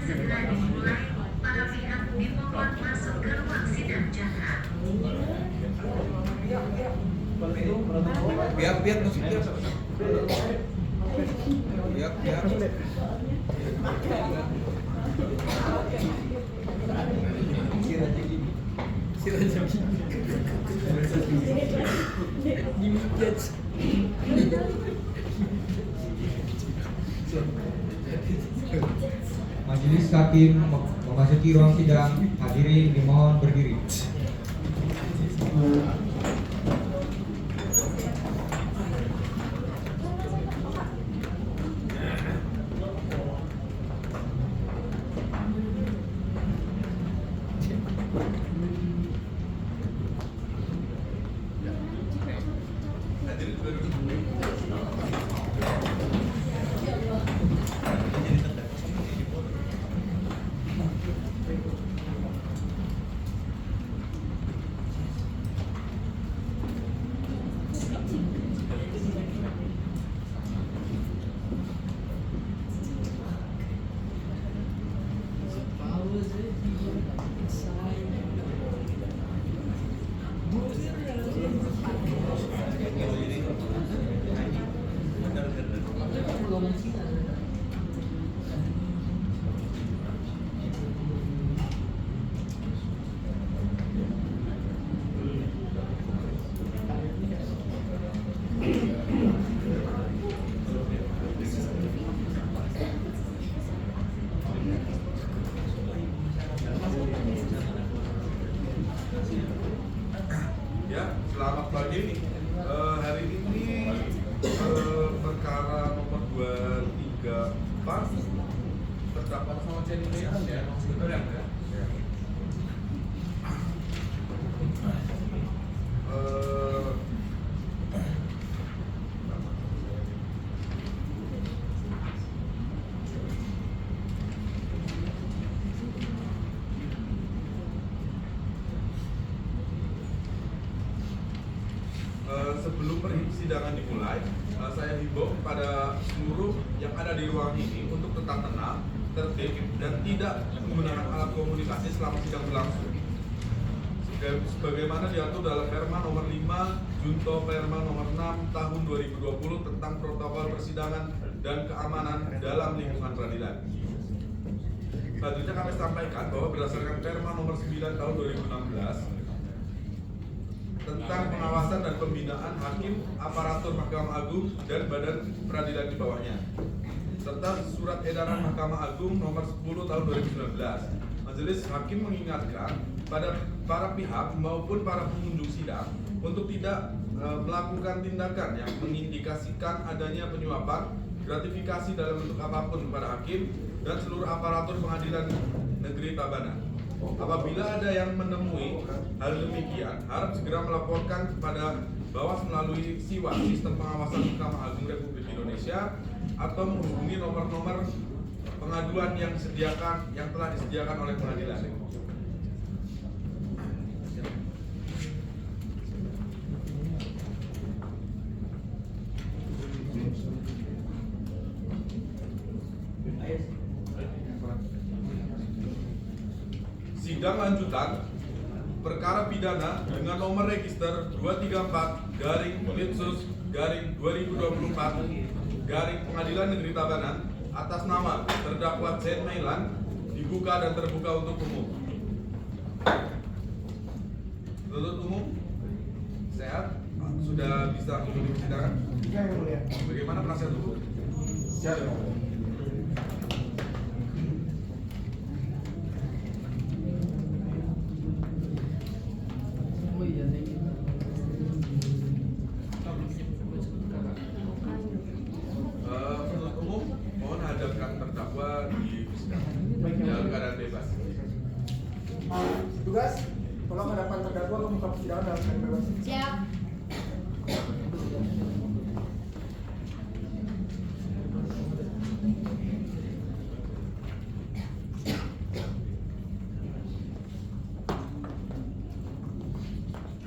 segera dimulai. Para pihak dimohon masuk ke ruang sidang jaksa. Biar musik biar. Biar. Majelis Hakim memasuki ruang sidang. Hadirin dimohon berdiri. Ya, selamat pagi. Hari ini perkara nomor 234 terdakwa sama Jenny ya, betul ya? Sebelum persidangan dimulai, saya himbau kepada seluruh yang ada di ruang ini untuk tetap tenang, tertib, dan tidak menggunakan alat komunikasi selama sidang berlangsung. Sebagaimana diatur dalam Perma nomor 5, Junto Perma nomor 6 tahun 2020 tentang protokol persidangan dan keamanan dalam lingkungan peradilan. Selanjutnya kami sampaikan bahwa berdasarkan Perma nomor 9 tahun 2016 tentang pengawasan dan pembinaan hakim, aparatur Mahkamah Agung, dan badan peradilan di bawahnya, serta surat edaran Mahkamah Agung nomor 10 tahun 2019. Majelis Hakim mengingatkan pada para pihak maupun para pengunjung sidang untuk tidak melakukan tindakan yang mengindikasikan adanya penyuapan, gratifikasi dalam bentuk apapun kepada hakim dan seluruh aparatur pengadilan negeri Tabanan. Apabila ada yang menemui hal demikian, harap segera melaporkan kepada Bawas melalui SIWA, Sistem Pengawasan Mahkamah Agung Republik Indonesia, atau menghubungi nomor-nomor pengaduan yang telah disediakan oleh pengadilan. Sidang lanjutan perkara pidana dengan nomor register 234-Litsus-2024 Pengadilan Negeri Tabanan atas nama terdakwa Z. Mailan dibuka dan terbuka untuk umum. Penuntut umum sehat, sudah bisa mengikuti persidangan? Ya, yang mulia. Bagaimana penasihat hukum? Siap, ya. Penuntut umum mohon hadapkan terdakwa di persidangan dalam keadaan bebas. Tugas, tolong hadapkan terdakwa ke muka persidangan dalam keadaan bebas. Siap.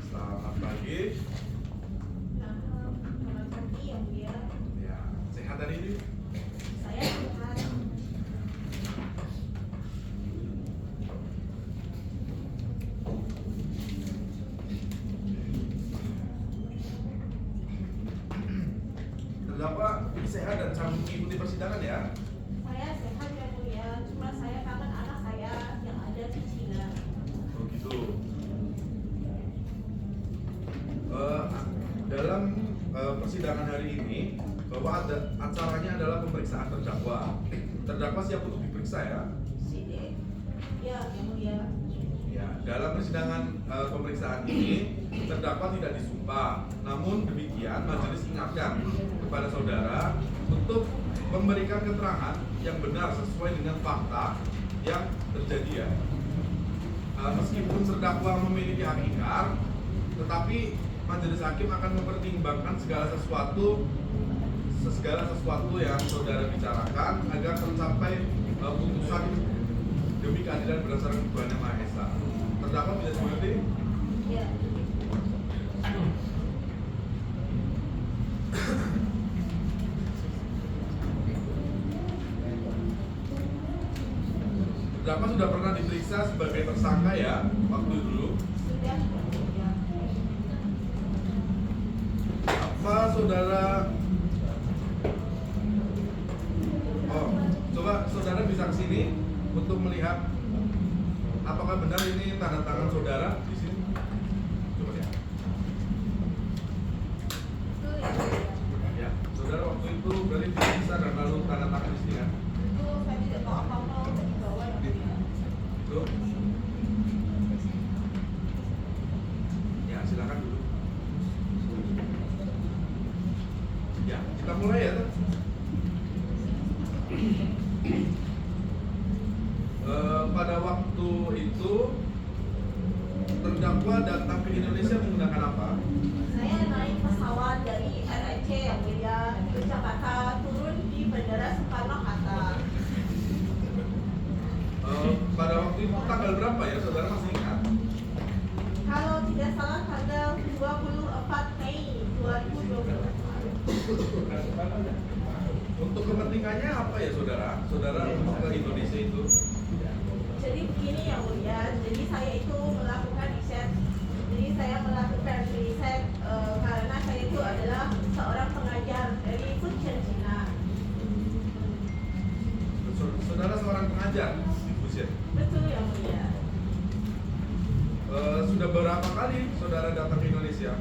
Selamat pagi. Selamat pagi yang mulia. Ya, sehat hari ini? Saya sehat. ya? Saya sehat ya mulia, cuma saya kangen anak saya yang ada di Cina. Oh gitu. Dalam persidangan hari ini bahwa acaranya adalah pemeriksaan terdakwa. Terdakwa siap untuk diperiksa ya? Sini, ya yang mulia. Ya, dalam persidangan pemeriksaan ini terdakwa tidak disumpah. Namun demikian majelis ingatkan kepada saudara untuk memberikan keterangan yang benar sesuai dengan fakta yang terjadi ya. Meskipun terdakwa memiliki hak ingkar, tetapi majelis hakim akan mempertimbangkan segala sesuatu yang saudara bicarakan agar tercapai putusan demi keadilan berdasarkan Tuhan Yang Maha Esa. Terdakwa bisa dimengerti? Ya. Terdakwa sudah pernah diperiksa sebagai tersangka ya waktu dulu. Sudah ya mulia. Apa saudara? Oh, coba saudara bisa kesini untuk melihat apakah benar ini tanda tangan saudara di sini. Coba lihat. Itu ya mulia. Ya, saudara waktu itu berarti diperiksa dan lalu tanda tangan di sini kan? Itu saya tidak tahu apa-apa untuk dibawa ya mulia. Tuh. Ya, silakan dulu. Ya, kita mulai ya. Tuh. Pada waktu itu terdakwa datang ke Indonesia menggunakan apa? Saya naik pesawat dari RRC yang mulia ke Jakarta, turun di Bandara Soekarno-Hatta. Pada waktu itu tanggal berapa ya, saudara masih ingat? Kalau tidak salah tanggal 24 Mei 2020. Untuk kepentingannya apa ya saudara? Saudara ke Indonesia itu? Jadi begini ya mulia, jadi saya itu melakukan riset. Jadi saya melakukan riset karena saya itu adalah seorang pengajar dari Fujian Cina. Saudara seorang pengajar di Fujian. Betul ya mulia. Sudah berapa kali saudara datang ke Indonesia?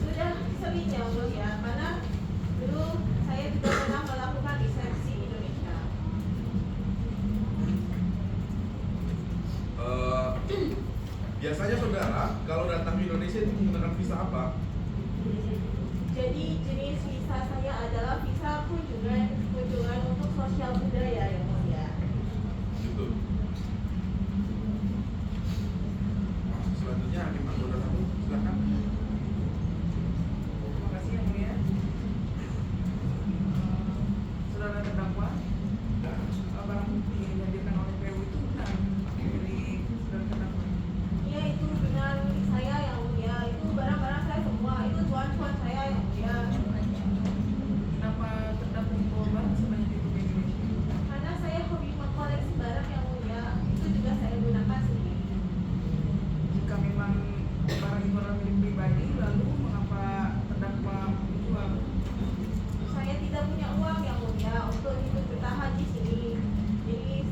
Sudah sering ya mulia, karena dulu saya juga pernah melakukan riset di Indonesia. Biasanya saudara kalau datang ke Indonesia itu menggunakan visa apa? Jadi jenis visa saya adalah visa kunjungan untuk sosial budaya ya mulia. Gitu. Selanjutnya hakim anggota satu, silakan. Terima kasih yang mulia. Saudara terdakwa, barang bukti yang dihadirkan oleh PU itu benar milik saudara terdakwa. Iya itu benar milik saya yang mulia, itu barang-barang saya semua, itu cuan-cuan saya yang mulia. Kenapa terdakwa membawa barang sebanyak itu ke Indonesia? Karena saya hobi mengkoleksi barang yang mulia, itu juga saya gunakan sendiri. Jika memang barang itu adalah milik pribadi, lalu mengapa terdakwa menjual? Saya tidak punya uang yang mulia untuk ikut bertahan di sini. Jadi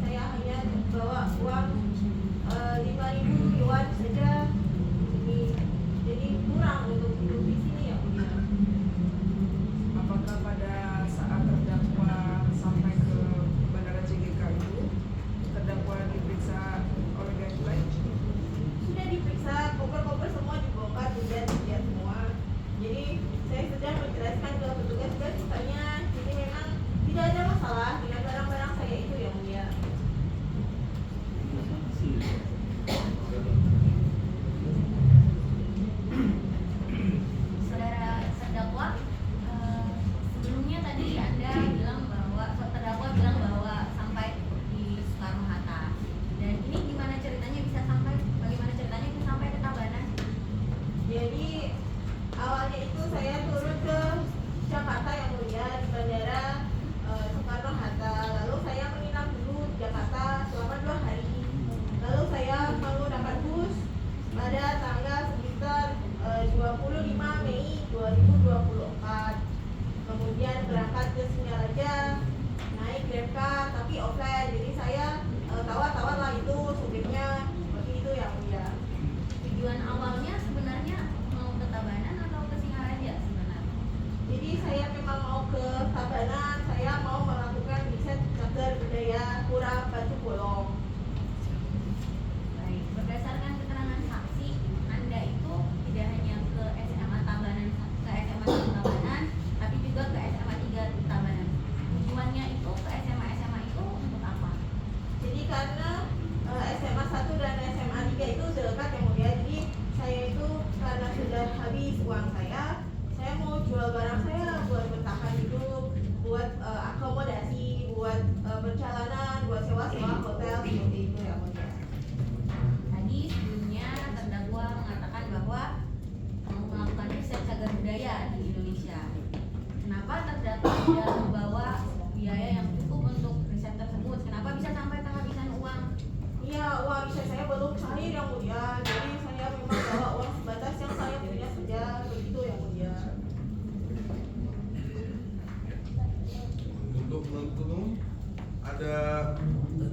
ada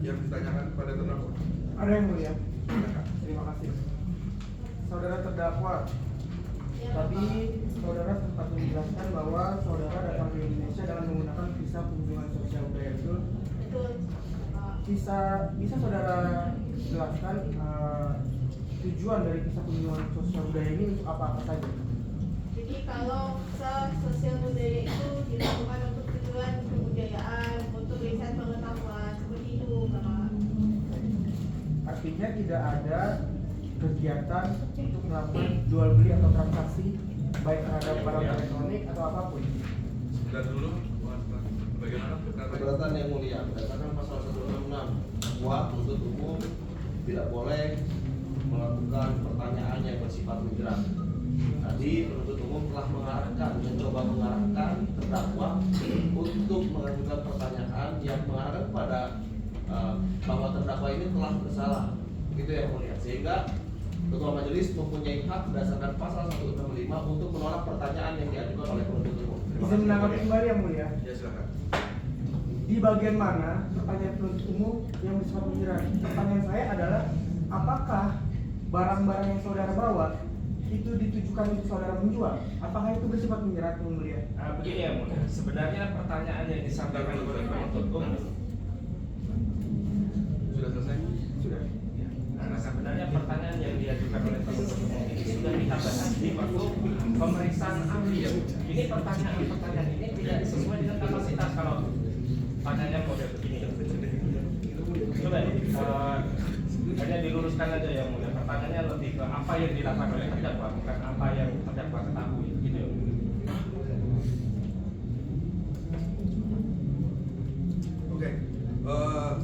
yang ditanyakan kepada terdakwa? Ada yang mulia. Silakan. Terima kasih. Saudara terdakwa, Ya, tadi Bapak. saudara sempat menjelaskan bahwa saudara datang ke Indonesia dengan menggunakan visa kunjungan sosial budaya, betul? Betul, Bapak. Bisa saudara jelaskan tujuan dari visa kunjungan sosial budaya ini untuk apa-apa saja? Jadi kalau visa sosial budaya itu dilakukan untuk tujuan kebudayaan, untuk riset pengetahuan seperti itu, Bapak. Artinya tidak ada kegiatan untuk melakukan jual beli atau transaksi baik terhadap barang elektronik atau apapun. Sebentar dulu, bagaimana berkata? Keberatan yang mulia berdasarkan pasal 166 bahwa penuntut umum tidak boleh melakukan pertanyaan yang bersifat menjerat. Tadi penuntut umum telah mencoba mengarahkan terdakwa untuk mengajukan pertanyaan yang mengarahkan kepada bahwa terdakwa ini telah bersalah, itu yang mulia. Sehingga ketua majelis mempunyai hak berdasarkan pasal 165 untuk menolak pertanyaan yang diajukan oleh penuntut umum. Terima Bisa kasih. menanggapi kembali yang mulia. Ya silakan. Di bagian mana pertanyaan penuntut umum yang bersifat menjerat? Pertanyaan saya adalah apakah barang-barang yang saudara bawa itu ditujukan untuk saudara menjual? Apakah itu bersifat menjerat yang mulia? Begini ya mulia, sebenarnya pertanyaan yang disampaikan oleh penuntut umum Sudah selesai? Sudah. Nah, sebenarnya pertanyaan yang diajukan oleh penuntut umum ini sudah dikatakan di waktu pemeriksaan ahli. Ini pertanyaan ini tidak sesuai dengan kapasitas. Kalau pertanyaan model begini, coba hanya diluruskan aja ya mulia. Pertanyaannya lebih ke apa yang dilakukan oleh terdakwa, bukan apa yang terdakwa ketahui, gitu ya. Oke,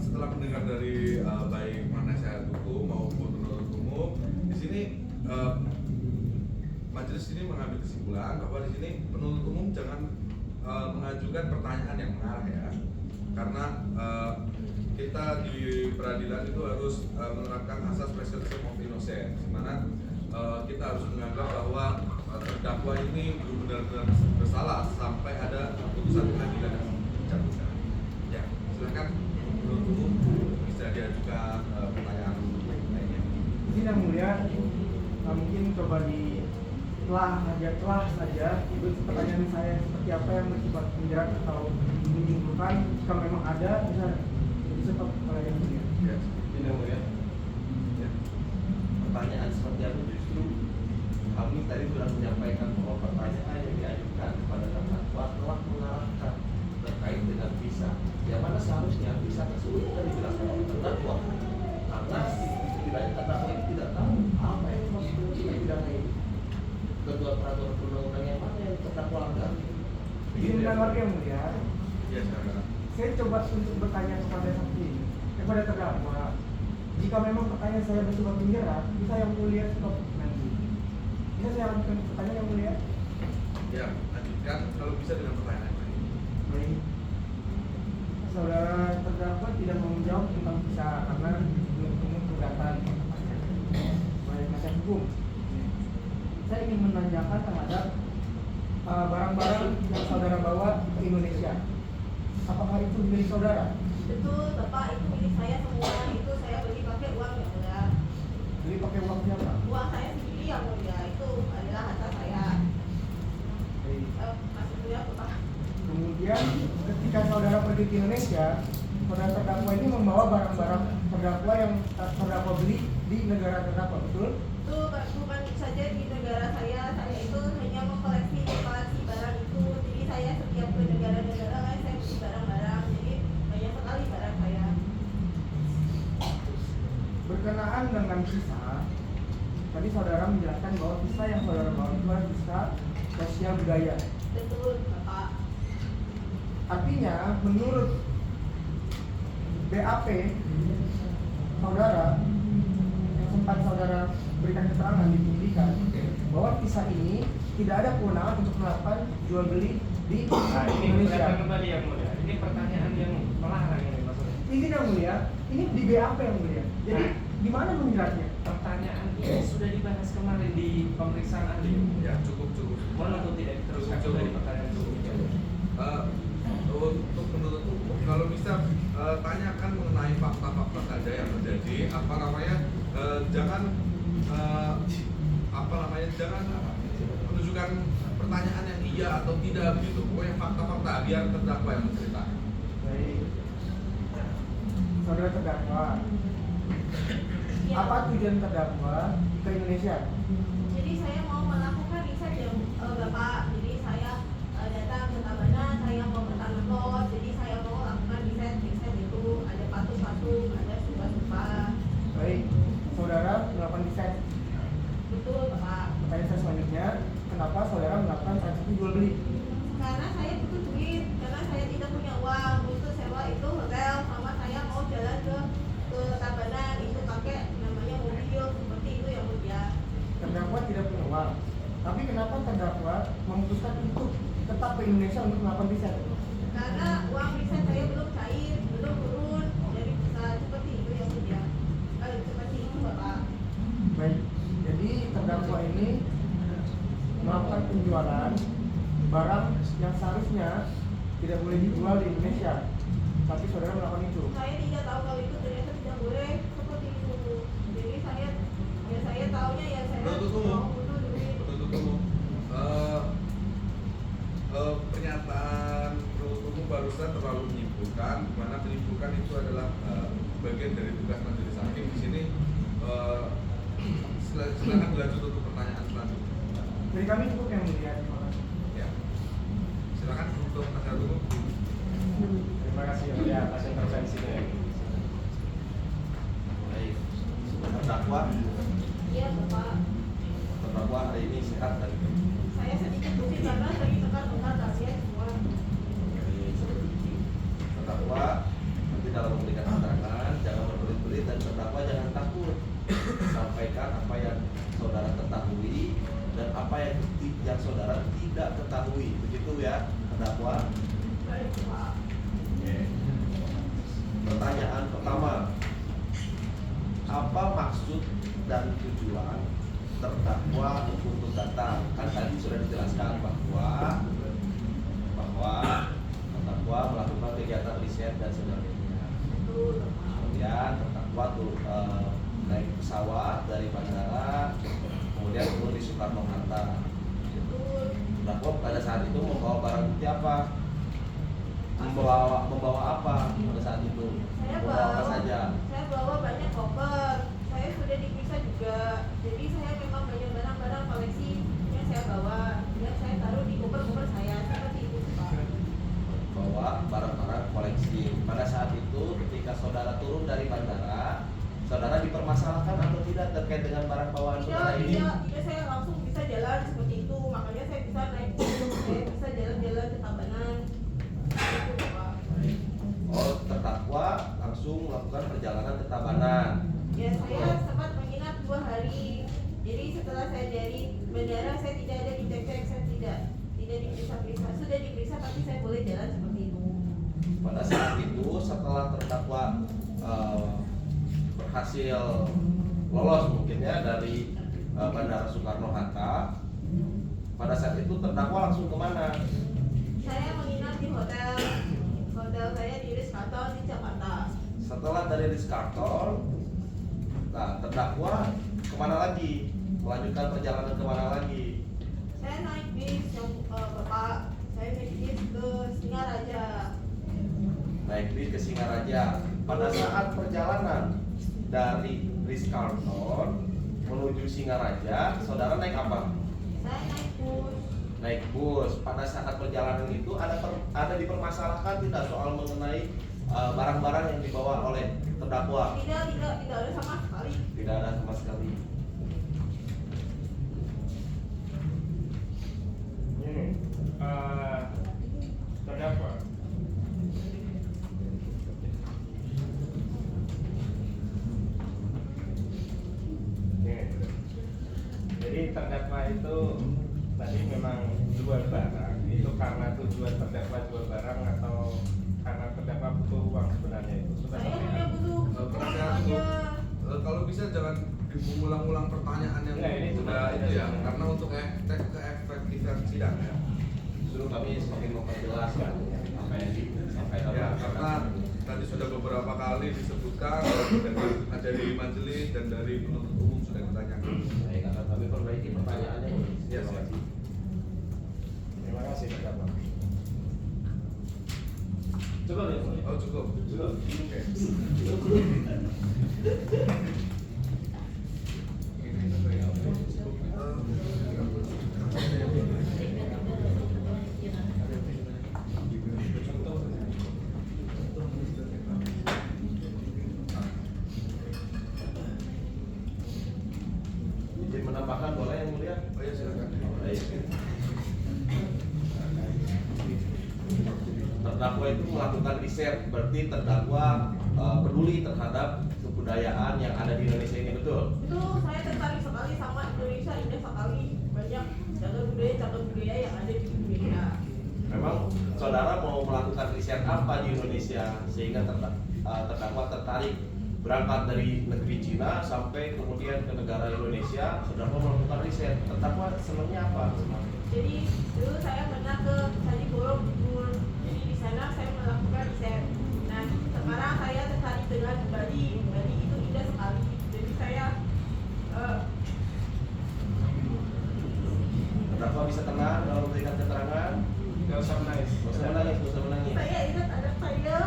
setelah mendengar dari baik penasihat hukum maupun penuntut umum, di sini majelis ini mengambil kesimpulan bahwa di sini penuntut umum jangan mengajukan pertanyaan yang mengarah ya, karena kita di peradilan itu harus menerapkan asas presumption of innocence, di mana kita harus menganggap bahwa terdakwa ini benar-benar bersalah sampai ada putusan pengadilan yang menjatuhkan. Ya, silakan penuntut umum bisa diajukan pertanyaan lainnya. Ini yang mulia, mungkin coba telah saja itu pertanyaan saya seperti apa yang bersifat menjerat atau menyimpulkan. Jika memang ada, bisa stop oleh yang mulia. Ya, Ini mulia. ya. Pertanyaan seperti apa justru kami tadi sudah menyampaikan bahwa pertanyaan yang diajukan kepada terdakwa telah mengarahkan terkait dengan visa, yang mana seharusnya visa tersebut sudah dijelaskan oleh terdakwa, karena setidaknya terdakwa ini tidak tahu apa yang dimaksud dengan tindak pidana ini, ketentuan peraturan perundang-undang yang mana yang terdakwa langgar. Izin menanggapi yang mulia, Ya, silakan. saya coba untuk bertanya kepada terdakwa. Jika memang pertanyaan saya bersifat menjerat, bisa yang mulia stop nanti. Bisa saya lanjutkan pertanyaan yang mulia? Ya, lanjutkan kalau bisa dengan pertanyaan lain. Baik. Saudara terdakwa tidak mau menjawab tentang visa karena belum ketemu keberatan. Baik, nasihat hukum. Saya ingin menanyakan terhadap barang-barang yang saudara bawa ke Indonesia. Apakah itu milik saudara? Betul, Bapak, itu milik saya semua. Itu saya beli pakai uang yang mulia. Beli pakai uang siapa? Uang saya sendiri yang mulia. Itu adalah harta saya. Baik. Masuk dulu ya, Bapak. Kemudian ketika saudara pergi ke Indonesia, saudara terdakwa ini membawa barang-barang terdakwa yang terdakwa beli di negara terdakwa, betul? Itu bukan saja di negara saya itu hanya mengkoleksi barang itu. Jadi saya setiap ke negara-negara lain saya beli barang-barang. Jadi banyak sekali barang saya. Berkenaan dengan visa, tadi saudara menjelaskan bahwa visa yang saudara bawa itu adalah visa sosial budaya. Betul, Bapak. Artinya menurut BAP saudara yang sempat saudara berikan keterangan di penyidikan bahwa visa ini tidak ada kewenangan untuk melakukan jual beli di Nah, ini Indonesia. kelihatan kembali yang mulia. Ini pertanyaan yang melarang ini maksudnya. Ini yang mulia, ini di BAP yang mulia. Jadi di mana menjelasnya? Pertanyaan ini sudah dibahas kemarin di pemeriksaan ahli. Ya, cukup. Mohon untuk tidak diteruskan Cukup. dari pertanyaan sebelumnya. Untuk penuntut umum, kalau bisa tanyakan mengenai fakta-fakta saja yang terjadi. Jangan jangan menunjukkan pertanyaan yang iya atau tidak begitu. Pokoknya fakta-fakta biar terdakwa yang menceritakan. Baik. Saudara terdakwa, Ya. apa tujuan terdakwa ke Indonesia? Jadi saya mau melakukan riset ya Bapak. Jadi saya datang ke Tabanan, saya mau bertanam lot. Jadi saya mau lakukan riset itu ada patung-patung, ada stupa-stupa. Baik, saudara melakukan riset. Betul Bapak. Pertanyaan saya selanjutnya, kenapa saudara melakukan transaksi jual beli? Karena saya butuh duit, karena saya tidak punya uang untuk sewa itu hotel, sama saya mau jalan ke Tabanan itu pakai namanya mobil seperti itu yang mulia. Terdakwa tidak punya uang, tapi kenapa terdakwa memutuskan untuk tetap ke Indonesia untuk melakukan riset? Karena uang riset saya belum cair, belum turun dari pusat seperti itu yang mulia. Seperti itu Bapak. Baik, jadi terdakwa ini melakukan penjualan barang yang seharusnya tidak boleh dijual di Indonesia, tapi saudara melakukan itu. Saya tidak tahu kalau itu ternyata tidak boleh seperti itu. Jadi saya taunya ya saya Penuntut umum. mau butuh duit. Penuntut umum, pernyataan penuntut umum barusan terlalu menyimpulkan, mana menyimpulkan itu adalah bagian dari tugas majelis hakim. Di sini silakan dilanjut untuk pertanyaan selanjutnya. Dari kami cukup yang mulia. Terima kasih. Ya, silakan untuk penasihat hukum. Terima kasih yang mulia atas intervensinya. Baik, terdakwa Iya Bapak. hari ini sehat dan Saya sedikit pusing karena lagi tekar-tekar kasihan semua. terdakwa nanti dalam memberikan keterangan jangan berbelit-belit dan terdakwa jangan takut sampaikan apa yang saudara ketahui dan apa yang saudara tidak ketahui, begitu ya terdakwa. Baik Pak. Pertanyaan pertama, apa maksud dan tujuan terdakwa untuk datang? Kan tadi sudah dijelaskan bahwa terdakwa melakukan kegiatan riset dan sebagainya. Betul Bapak. Kemudian terdakwa naik pesawat dari bandara, kemudian turun di Soekarno-Hatta. Betul. Terdakwa pada saat itu membawa barang bukti apa? Membawa apa pada saat itu? Saya Membawa apa bawa, saja? saya bawa banyak koper. Saya sudah diperiksa juga. Jadi saya memang banyak barang-barang koleksi yang saya bawa, yang saya taruh di koper-koper saya seperti itu Pak. Bawa barang-barang koleksi. Pada saat itu ketika saudara turun dari bandara, saudara dipermasalahkan atau tidak terkait dengan barang bawaan saudara ini? Tidak, saya langsung bisa jalan seperti itu. Makanya saya bisa naik gunung, saya bisa jalan-jalan ke Tabanan. Itu Pak. Oh, terdakwa langsung melakukan perjalanan ke Tabanan. Ya saya sempat menginap 2 hari. Jadi setelah saya dari bandara saya tidak ada dicek-cek, saya tidak diperiksa-periksa. Sudah diperiksa tapi saya boleh jalan seperti itu. Pada saat itu setelah terdakwa berhasil lolos mungkin ya dari Bandara Soekarno-Hatta, pada saat itu terdakwa langsung kemana? Saya menginap di hotel saya di Ritz-Carlton di Jakarta. Setelah dari Ritz-Carlton, nah terdakwa kemana lagi? Melanjutkan perjalanan kemana lagi? Saya naik bis yang Bapak, saya naik bis ke Singaraja. Naik bis ke Singaraja. Pada saat perjalanan dari Ritz-Carlton menuju Singaraja, saudara naik apa? Saya naik bus. Naik bus. Pada saat perjalanan itu ada dipermasalahkan tidak soal mengenai barang-barang yang dibawa oleh terdakwa? Tidak ada sama sekali. Tidak ada sama sekali. Ini terdakwa. Jadi terdakwa itu tadi memang jual barang. Itu karena tujuan terdakwa jual barang atau karena terdakwa butuh uang sebenarnya itu? Sudah Saya sampai hanya butuh Penasihat aja. hukum, kalau bisa jangan diulang-ulang pertanyaan yang Nah, ini sudah cuma itu ya, penjelasan. karena untuk keefektifan sidang ya. Justru kami semakin memperjelas apa yang disampaikan. Ya, karena tadi sudah beberapa beberapa kali disebutkan dari majelis dan dari penuntut umum sudah ditanyakan. Baik, akan kami perbaiki pertanyaannya. Ya, siap. Terima kasih terdakwa. Coba ya. Oh, cukup. Oke. Izin menambahkan boleh yang mulia? Oh ya, silakan. Baik. Terdakwa itu melakukan riset, berarti terdakwa peduli terhadap kebudayaan yang ada di Indonesia ini, betul? Itu saya tertarik sekali sama Indonesia, indah sekali, banyak cagar budaya yang ada di Indonesia. Memang saudara mau melakukan riset apa di Indonesia sehingga terdakwa tertarik berangkat dari negeri Cina sampai kemudian ke negara Indonesia, saudara mau melakukan riset. Terdakwa senangnya apa? Jadi dulu saya pernah ke Candi Borobudur, jadi di sana saya melakukan riset. Nah sekarang saya tertarik dengan Bali itu indah sekali. Jadi saya Terdakwa bisa tenang dalam memberikan keterangan. Gak usah menangis. Gak usah menangis, gak usah menangis. saya ingat anak saya.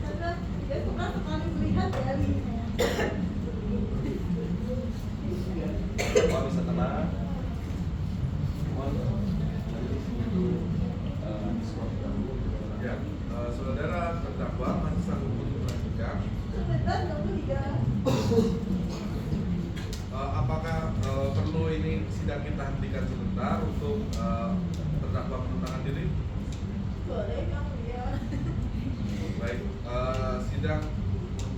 Karena dia suka sekali melihat Bali. Terdakwa bisa tenang. Mohon diskors dahulu. Ya, saudara terdakwa masih sanggup untuk melanjutkan. Sebentar kemudian Apakah perlu ini sidang kita hentikan sebentar untuk terdakwa menenangkan diri? boleh kamu ya. Baik, sidang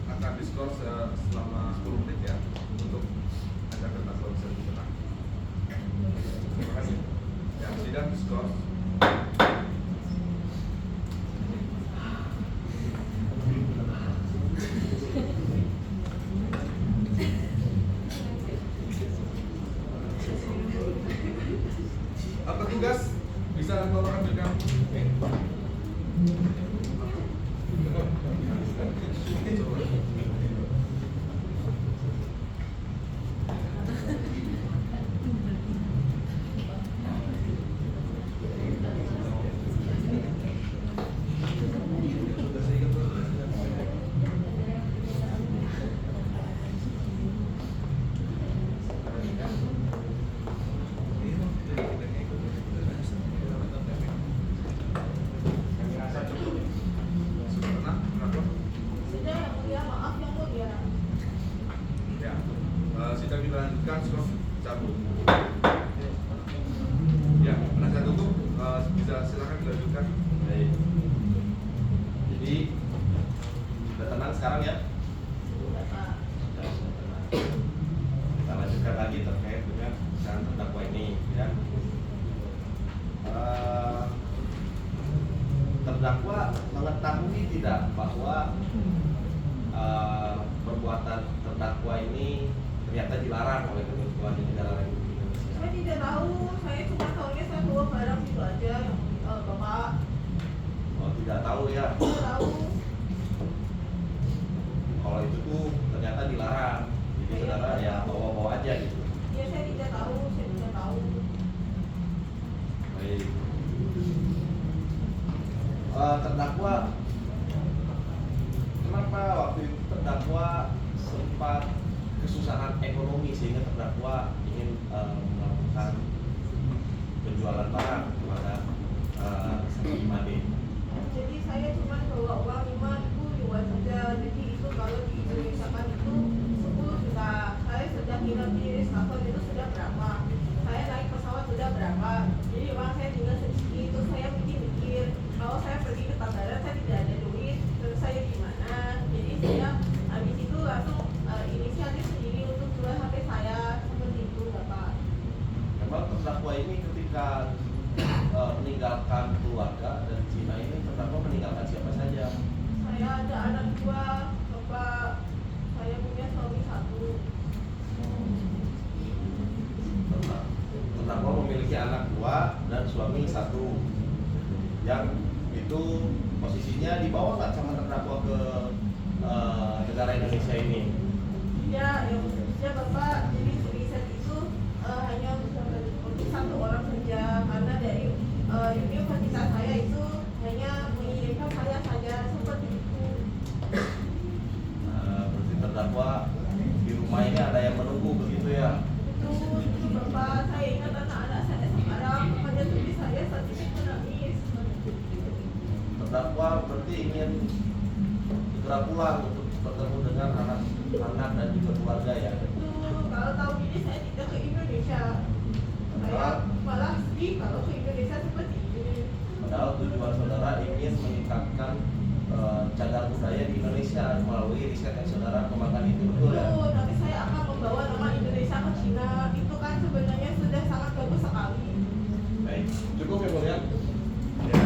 akan diskors selama 10 menit ya untuk agar terdakwa bisa lebih tenang. Terima kasih. Ya, sidang diskors. Petugas bisa tolong ambilkan. Kami rasa cukup. Sudah tenang, terdakwa? Sudah yang mulia, maaf yang mulia. Ya, sidang dilanjutkan, skors cabut. Ya, penasihat hukum bisa silakan dilanjutkan. Baik. Jadi sudah tenang sekarang ya? Sudah, Pak. Sudah tenang. Kita lanjutkan lagi terkait dengan peran terdakwa ini, ya. Terdakwa mengetahui tidak bahwa perbuatan terdakwa ini ternyata dilarang oleh ketentuan di negara Republik Indonesia? Saya tidak tahu, saya cuma tahunya saya bawa barang itu aja yang Bapak Oh, tidak tahu ya. tidak tahu. Kalau itu tuh ternyata dilarang. Jadi saudara ya bawa-bawa aja gitu. Ya saya tidak tahu, saya tidak tahu. Baik. Terdakwa, kenapa waktu itu terdakwa sempat kesusahan ekonomi sehingga terdakwa ingin melakukan penjualan barang kepada Saksi Imade? Jadi saya cuma bawa uang 5.000 yuan saja. Jadi itu kalau di Indonesia kan itu 10 juta. Saya sudah nginep di Rizal itu sudah berapa? Saya naik pesawat sudah berapa? Jadi uang saya tinggal sedikit. Terus saya mikir-mikir, kalau saya pergi ke Tangerang saya tidak ada duit, terus saya gimana? Jadi saya habis itu langsung inisiatif sendiri untuk jual HP saya seperti itu, Bapak. Memang terdakwa ini ketika meninggalkan keluarga dari Cina ini, terdakwa meninggalkan siapa saja? Saya ada anak 2, Bapak. Saya punya suami 1. Terdakwa memiliki anak 2 dan suami 1. yang itu posisinya dibawa nggak sama terdakwa ke negara Indonesia ini? Ya, yang khususnya Bapak, jadi riset itu hanya untuk satu orang saja, karena dari universitas saya itu hanya mengirimkan saya saja seperti itu. Berarti terdakwa di rumah ini ada yang menunggu begitu ya? Itu Bapak, saya ingat anak-anak saya sekarang hanya tulis saya saat ini menangis. Terdakwa berarti ingin segera pulang untuk bertemu dengan anak-anak dan juga keluarga ya? Itu kalau tahun ini saya tidak ke Indonesia. Saya malah sedih kalau ke Indonesia seperti ini. Padahal tujuan saudara ingin meningkatkan cagar budaya di Indonesia melalui riset yang saudara kembangkan itu, betul ya? Betul, tapi saya akan membawa nama Indonesia ke Cina. Itu kan sebenarnya sudah sangat bagus sekali. Baik, cukup ya Mulia? Ya.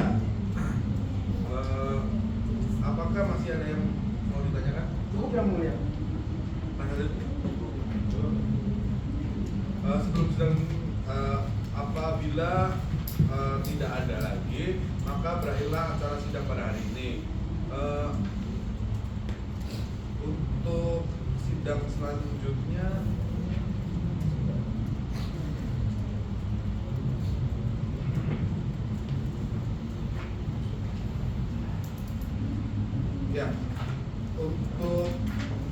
Apakah masih ada yang mau ditanyakan? Cukup yang mulia. Sebelum sidang apabila tidak ada lagi, maka berakhirlah acara sidang pada hari ini. Untuk sidang selanjutnya ya, untuk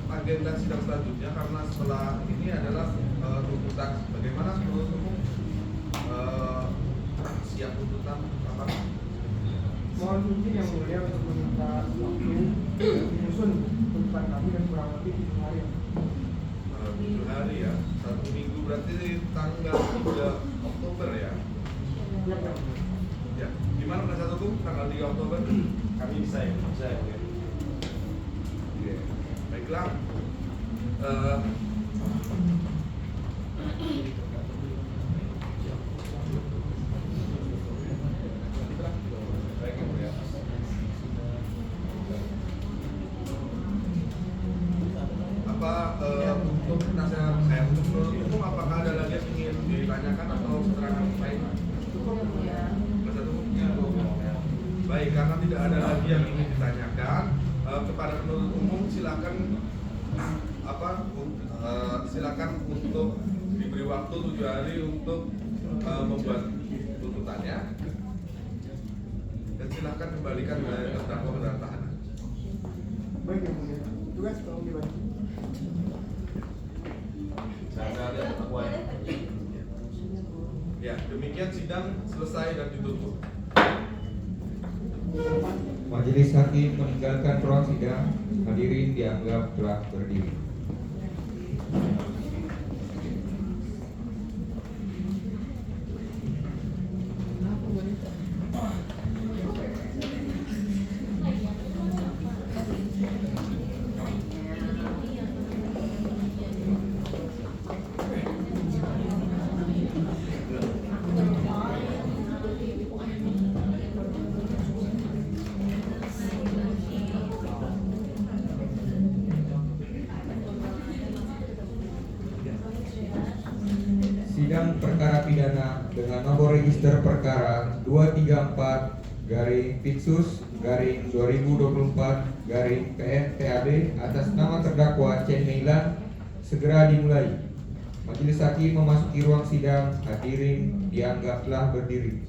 agenda sidang selanjutnya, karena setelah ini adalah tuntutan, bagaimana menurut umum siap tuntutan apa? Mohon izin yang mulia untuk meminta waktu menyusun tuntutan kami dan kurang lebih 7 hari. 7 hari ya, 1 minggu, berarti tanggal 3 Oktober ya? Ya, Pak. Ya, gimana penasihat hukum tanggal 3 Oktober? Kami bisa ya? Bisa ya Mulia? Oke, baiklah. Baik ya Mulia. Apa untuk penasihat untuk penuntut umum, apakah ada lagi yang ingin ditanyakan atau keterangan lain? Penasihat hukum? Baik, karena tidak ada lagi yang ingin ditanyakan, kepada penuntut umum silakan silakan untuk diberi waktu 7 hari untuk membuat tuntutannya, dan silakan kembalikan ke terdakwa ke dalam tahanan. Baik yang mulia. Tugas tolong dibantu. Saya lihat terdakwa ya. Ya, demikian sidang selesai dan ditutup. Majelis hakim meninggalkan ruang sidang. Hadirin dianggap telah berdiri. Sidang perkara pidana dengan nomor register perkara 234-Pitsus-2024-PN-TAB atas nama terdakwa Chen Meilan segera dimulai. Majelis hakim memasuki ruang sidang. Hadirin dianggap telah berdiri.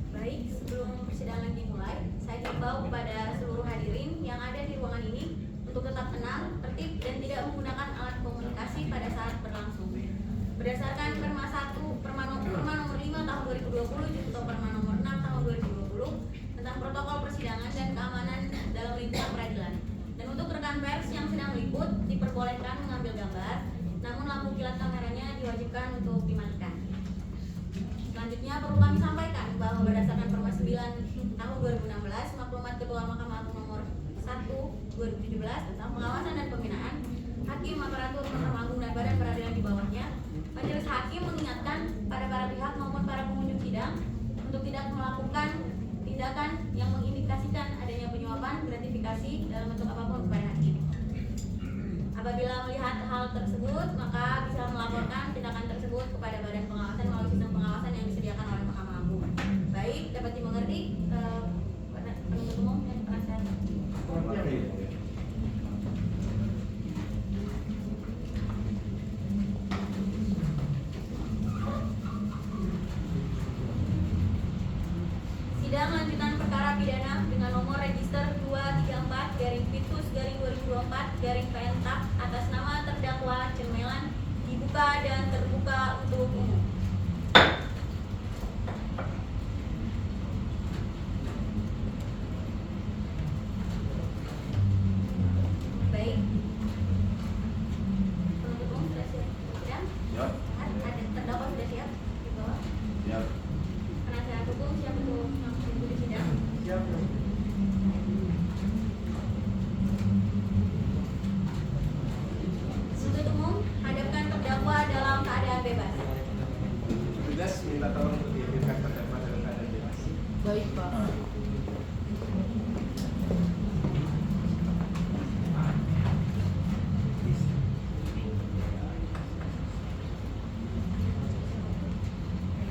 Baik, sebelum persidangan dimulai, saya himbau kepada seluruh hadirin yang ada di ruangan ini untuk tetap tenang, tertib, dan tidak menggunakan alat komunikasi pada saat berlangsung. Berdasarkan Perma 1, Perma nomor 5 tahun 2020, Junto Perma nomor 6 tahun 2020 tentang protokol persidangan dan keamanan dalam lingkungan peradilan. Dan untuk rekan pers yang sedang meliput, diperbolehkan mengambil gambar, namun lampu kilat kameranya diwajibkan untuk dimatikan. Selanjutnya perlu kami sampaikan bahwa berdasarkan Perma 9 tahun 2016, maklumat Ketua Mahkamah Agung nomor 1 2017 tentang pengawasan dan pembinaan hakim, aparatur, mahkamah agung dan badan peradilan di bawahnya, majelis hakim mengingatkan pada para pihak maupun para pengunjung sidang untuk tidak melakukan tindakan yang mengindikasikan adanya penyuapan, gratifikasi dalam bentuk apapun kepada hakim. Apabila melihat hal tersebut, maka bisa melaporkan tindakan tersebut kepada badan pengawasan melalui sistem pengawasan yang disediakan oleh Mahkamah Agung. Baik, dapat dimengerti penuntut umum dan penasihat. Sidang lanjutan perkara pidana dengan nomor register 234-Pitus-2024-Pentak atas nama terdakwa Cermelan dibuka dan terbuka untuk umum. Baik. Penuntut umum sudah siap? Sidang? Siap. Ada terdakwa sudah siap? Di bawah. Siap. Penasihat hukum siap untuk mengikuti sidang? Siap. Penuntut umum hadapkan terdakwa dalam keadaan bebas. Tugas minta tolong untuk dihadirkan terdakwa dalam keadaan bebas. Baik, Pak.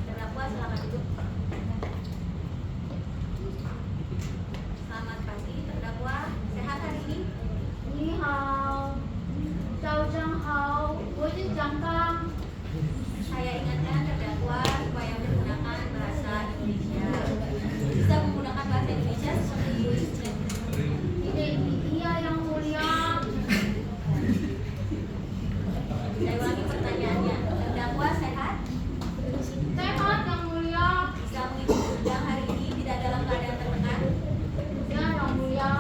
Terdakwa silakan duduk. Selamat pagi, terdakwa. Sehat hari ini? 你好，早上好，我是张刚。 Saya ingatkan terdakwa supaya menggunakan bahasa Indonesia. Bisa menggunakan bahasa Indonesia seperti Iya yang mulia. saya ulangi pertanyaannya. Terdakwa sehat? Sehat yang mulia. Bisa mengikuti sidang hari ini tidak dalam keadaan tertekan? Ya yang mulia.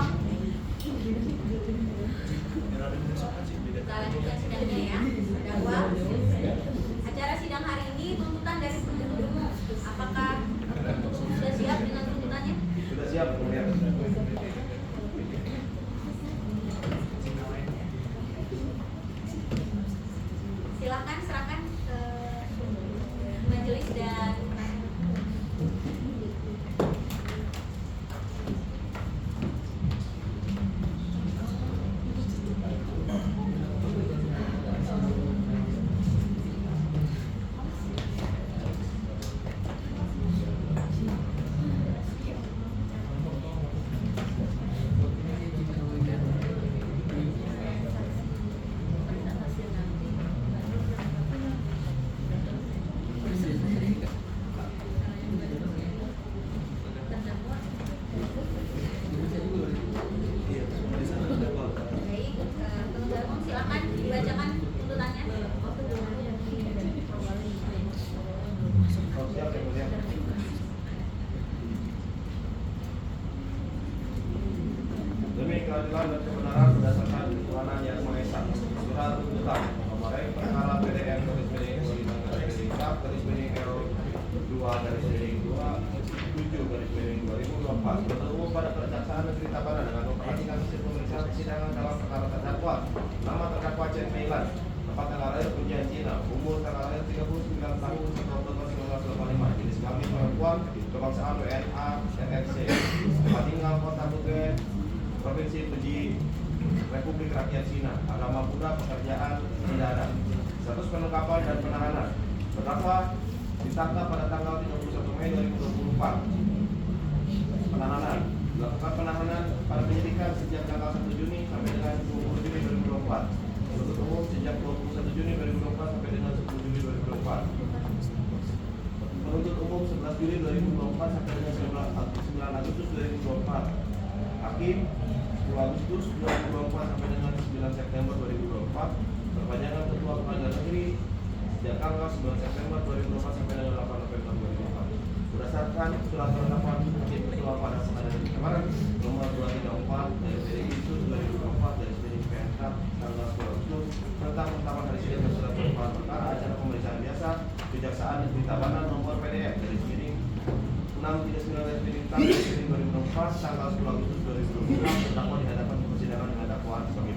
Kita lanjutkan sidangnya ya. Terdakwa. Acara sidang hari ini tuntutan dari penuntut umum. Apakah penuntut umum sudah siap dengan tuntutannya? Sudah siap, kemudian. Silakan serahkan ke majelis dan baik, penuntut umum silakan dibacakan tuntutannya. Oh, siap, kemudian. Demi keadilan dan kebenaran berdasarkan ketuhanan yang Maha Esa. Surat tuntutan nomor perkara PDN garis miring 25 garis miring L 2 garis miring 7 garis miring 2024 bertemu pada Kejaksaan Negeri Tabanan dengan memperhatikan hasil pemeriksaan persidangan dalam perkara terdakwa. Nama terdakwa Chen Meilan, tempat tanggal lahir Punjab Cina, umur tanggal lahir 39 tahun 1 Oktober 1985, jenis kelamin perempuan, kebangsaan WNA NRC, tempat tinggal Kota Bukit, Provinsi Puji, Republik Rakyat Cina, agama Buddha, pekerjaan tidak ada. Status penangkapan dan penahanan. Terdakwa ditangkap pada tanggal 31 Mei 2024. Penahanan. Dilakukan penahanan pada penyidikan sejak tanggal 1 Juni sampai dengan 20 Juni 2024. Penuntut umum sejak 21 Juni 2024 sampai dengan 10 Juni 2024. Penuntut umum 11 Juli 2024 sampai dengan 9 Agustus 2024. Hakim 10 Agustus 2024 sampai dengan 9 September 2024. Perpanjangan Ketua Pengadilan Negeri sejak tanggal 9 September 2024 sampai dengan 8 November 2024. Berdasarkan surat penetapan Hakim Ketua pada Pengadilan Negeri Kemarin nomor 234 dari PDI 2024 dari Sidang Pentak tanggal 10 Agustus tentang penetapan hari sidang bersurat penetapan perkara acara pemeriksaan biasa Kejaksaan Negeri Tabanan nomor PDF dari Sidang 639 dari Sidang 2024 tanggal 10 Agustus 2024 terdakwa di hadapan persidangan dengan dakwaan sebagai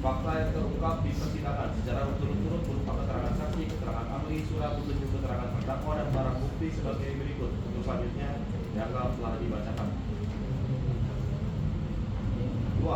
fakta yang terungkap di persidangan secara berturut-turut berupa keterangan saksi, keterangan ahli, surat petunjuk keterangan terdakwa dan barang bukti sebagai berikut. Untuk selanjutnya dianggap telah dibacakan. 2.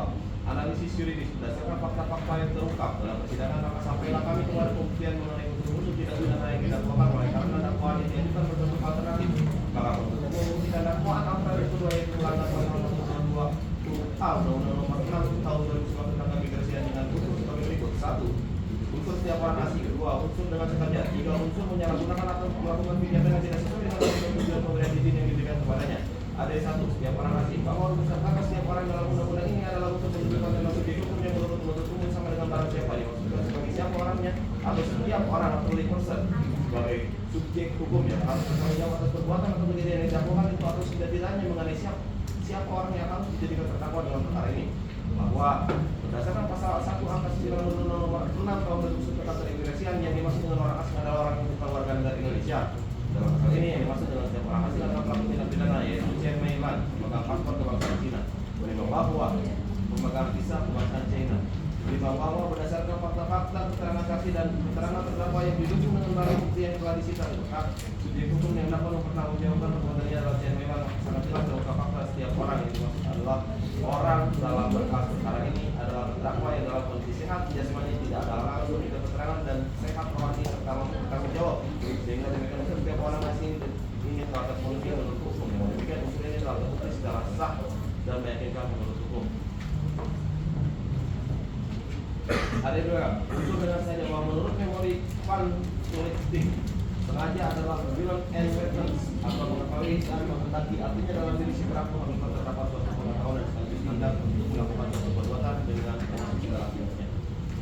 Analisis yuridis berdasarkan fakta-fakta yang terungkap dalam persidangan, maka sampailah kami kepada pembuktian mengenai unsur-unsur tindak pidana yang didakwakan oleh karena dakwaan yang diajukan berbentuk alternatif. Maka penuntut umum membuktikan dakwaan antara kedua yaitu melanggar pasal 122 Undang-Undang Nomor 6 Tahun 2019 tentang Keimigrasian dengan unsur sebagai berikut. 1. Unsur setiap orang asing. 2. Unsur dengan sengaja. 3. Unsur menyalahgunakan atau melakukan kegiatan yang tidak sesuai dengan tujuan pemberian izin yang diberikan kepadanya. Ada 1. Setiap orang asing. Bahwa unsur kata setiap orang dalam undang-undang ini adalah unsur menunjukkan dalam subjek hukum yang menurut umum sama dengan barang siapa dimaksudkan sebagai siapa orangnya atau setiap orang atau person sebagai subjek hukum yang harus bertanggung jawab atas perbuatan atau kejadian yang didakwakan itu atau setidaknya mengenai siapa orang yang harus dijadikan terdakwa dalam perkara ini. Bahwa berdasarkan pasal 1 angka 9 Undang-Undang Nomor 6 Tahun 2019 tentang Keimigrasian yang dimaksud dengan orang asing adalah orang yang bukan warga negara Indonesia. Dalam pasal ini yang dimaksud dengan setiap orang asing adalah pelaku tindak pidana yaitu Chen Meilan, pemegang paspor kebangsaan Cina, menerima bahwa pemegang visa kebangsaan China. 5. Bahwa berdasarkan fakta-fakta, keterangan saksi dan keterangan terdakwa yang didukung dengan barang bukti yang telah disita berhak subjek hukum yang dapat mempertanggungjawabkan perbuatannya adalah Chen Meilan. Sangat jelas terungkap fakta setiap orang yang dimaksud adalah orang dalam berkas perkara ini adalah terdakwa yang dalam kondisi sehat, jasmani tidak ada halangan untuk minta keterangan dan sehat rohani serta bertanggung jawab. Sehingga demikian setiap orang asing ini telah terpenuhi menurut hukum. Yang demikian unsur ini telah terbukti secara sah dan meyakinkan menurut hukum. Ada 2. Unsur dengan saja bahwa menurut memori Van Tulistik sengaja adalah will and weapons atau mengetahui dan menghendaki, artinya dalam diri si pelaku harus terdapat suatu pengetahuan dan sekaligus tindak untuk melakukan suatu perbuatan dengan segala akibatnya.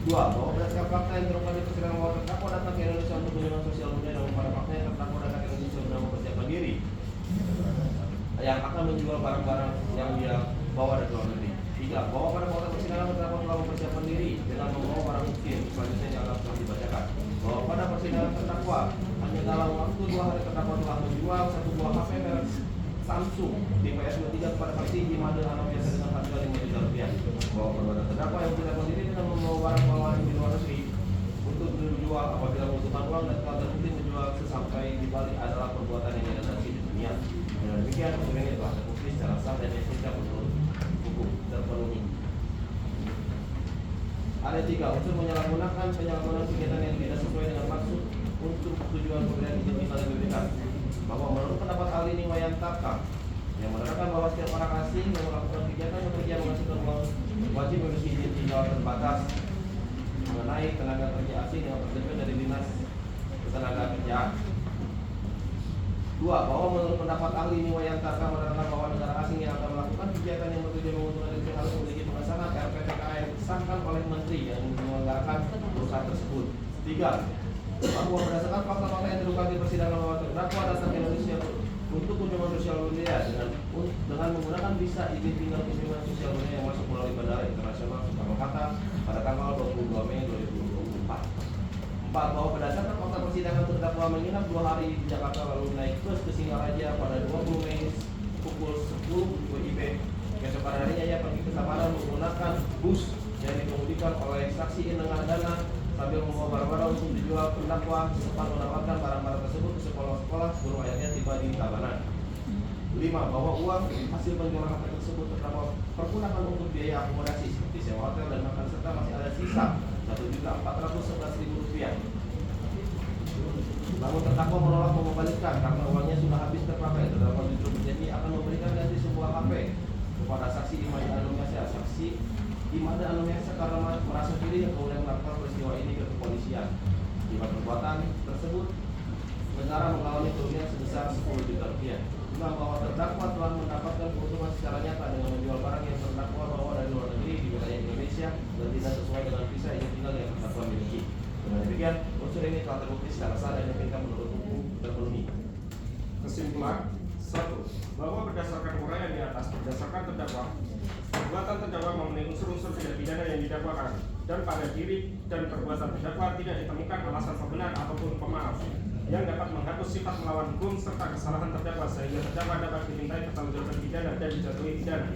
2. Bahwa berdasarkan fakta yang terungkap di persidangan bahwa terdakwa datang ke Indonesia untuk kunjungan sosial media dan pada faktanya terdakwa datang ke Indonesia untuk mempersiapkan diri yang akan menjual barang-barang yang dia bawa dari luar negeri. 3. Bahwa pada fakta persidangan terdakwa telah mempersiapkan diri dengan membawa barang bukti yang selanjutnya dianggap telah dibacakan. Bahwa pada persidangan terdakwa hanya dalam waktu 2 hari terdakwa telah menjual 1 buah HP merek Samsung tipe S23 kepada saksi Imade Anom biasa dengan harga Rp5 juta. Bahwa perbuatan terdakwa yang tidak berdiri dengan membawa barang bawaan di luar negeri untuk dijual apabila membutuhkan uang dan telah terbukti menjual sesampai di Bali adalah perbuatan yang tidak ada di dunia. Dengan demikian unsur ini telah terbukti secara sah dan etika menurut hukum terpenuhi. Ada 3. Unsur menyalahgunakan penyalahgunaan kegiatan yang tidak sesuai dengan maksud untuk tujuan pemberian izin tinggal yang diberikan. Bahwa menurut pendapat ahli Niwayan Taka yang menerangkan bahwa setiap orang asing yang melakukan kegiatan bekerja menghasilkan uang wajib memiliki izin tinggal terbatas mengenai tenaga kerja asing yang terjadi dari dinas tenaga kerjaan. 2. Bahwa menurut pendapat ahli Niwayan Taka menerangkan bahwa negara asing yang akan melakukan kegiatan yang bekerja menguntungkan negeri harus memiliki pengesahan RPTKA yang disahkan oleh menteri yang menyelenggarakan perusahaan tersebut. 3. Bahwa berdasarkan fakta-fakta yang terungkap di persidangan bahwa terdakwa datang ke Indonesia untuk kunjungan sosial media dengan menggunakan visa izin tinggal kunjungan sosial media yang masuk melalui Bandara Internasional Soekarno-Hatta pada tanggal 22 Mei 2024. 4. Bahwa berdasarkan fakta persidangan terdakwa menginap 2 hari di Jakarta lalu naik bus ke Singaraja pada 20 Mei pukul 10 WIB. Keesokan harinya ia pergi ke Samaran menggunakan bus yang dikemudikan oleh saksi Ineng Dana sambil membawa barang-barang untuk dijual. Terdakwa sempat menawarkan barang-barang tersebut ke sekolah-sekolah sebelum akhirnya tiba di Tabanan. 5. Bahwa uang hasil penjualan HP tersebut terdakwa pergunakan untuk biaya akomodasi seperti sewa hotel dan makan serta masih ada sisa Rp1.411.000. Namun terdakwa menolak mengembalikan karena uangnya sudah habis terpakai. Terdakwa justru berjanji akan memberikan ganti sebuah HP kepada saksi Imade Anomiasa. Saksi Imade Anomiasa karena merasa diri yang kemudian melakukan peristiwa ini ke kepolisian. Akibat perbuatan tersebut, negara mengalami kerugian sebesar Rp10 juta. 5. Bahwa terdakwa telah mendapatkan keuntungan secara nyata dengan menjual barang yang terdakwa bawa dari luar negeri di wilayah Indonesia dan tidak sesuai dengan visa izin tinggal yang terdakwa miliki. Dengan demikian, unsur ini telah terbukti secara sah dan meyakinkan menurut hukum terpenuhi. Kesimpulan 1. Bahwa berdasarkan uraian di atas berdasarkan terdakwa, perbuatan terdakwa memenuhi unsur-unsur tindak pidana yang didakwakan dan pada diri dan perbuatan terdakwa tidak ditemukan alasan pembenar ataupun pemaaf yang dapat menghapus sifat melawan hukum serta kesalahan terdakwa sehingga terdakwa dapat dimintai pertanggungjawaban pidana dan dijatuhi pidana.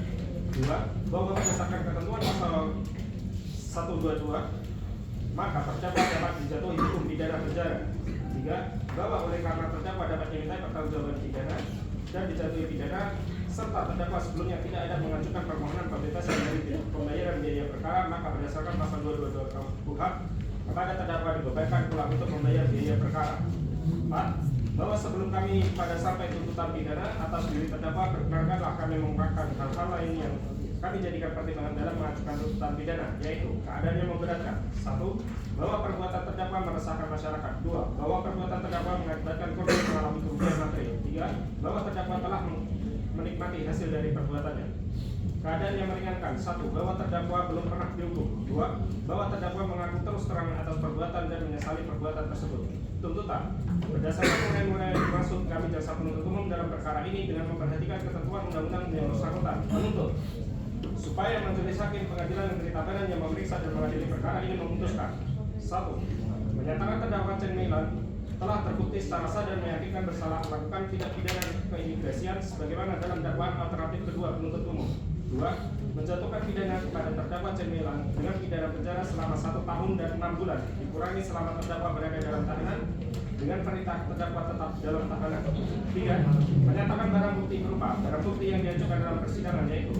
2. Bahwa berdasarkan ketentuan pasal 1 122, maka terdakwa dapat dijatuhi hukum pidana penjara. 3. Bahwa oleh karena terdakwa dapat dimintai pertanggungjawaban pidana dan dijatuhi pidana, serta terdakwa sebelumnya tidak ada mengajukan permohonan pembebasan dari pembayaran biaya perkara, maka berdasarkan pasal 222 KUHP kepada terdakwa dibebankan pula untuk membayar biaya perkara. 4. Bahwa sebelum kami pada sampai tuntutan pidana atas diri terdakwa, perkenankanlah kami mengungkapkan hal-hal lain yang kami jadikan pertimbangan dalam mengajukan tuntutan pidana, yaitu keadaan yang memberatkan. 1. Bahwa perbuatan terdakwa meresahkan masyarakat. 2. Bahwa perbuatan terdakwa mengakibatkan korban mengalami kerugian materi. 3. Bahwa terdakwa telah menikmati hasil dari perbuatannya. Keadaan yang meringankan. 1. Bahwa terdakwa belum pernah dihukum. 2. Bahwa terdakwa mengaku terus terang atas perbuatan dan menyesali perbuatan tersebut. Tuntutan. Berdasarkan uraian-uraian yang dimaksud, kami jaksa penuntut umum dalam perkara ini dengan memperhatikan ketentuan undang-undang yang bersangkutan menuntut supaya majelis hakim pengadilan negeri Tabanan yang memeriksa dan mengadili perkara ini memutuskan. 1. Menyatakan terdakwa Chen Meilan telah terbukti secara sah dan meyakinkan bersalah melakukan tindak pidana keimigrasian sebagaimana dalam dakwaan alternatif kedua penuntut umum. 2. Menjatuhkan pidana kepada terdakwa Chen Meilan dengan pidana penjara selama 1 tahun dan 6 bulan dikurangi selama terdakwa berada dalam tahanan dengan perintah terdakwa tetap dalam tahanan. 3. Menyatakan barang bukti berupa barang bukti yang diajukan dalam persidangan, yaitu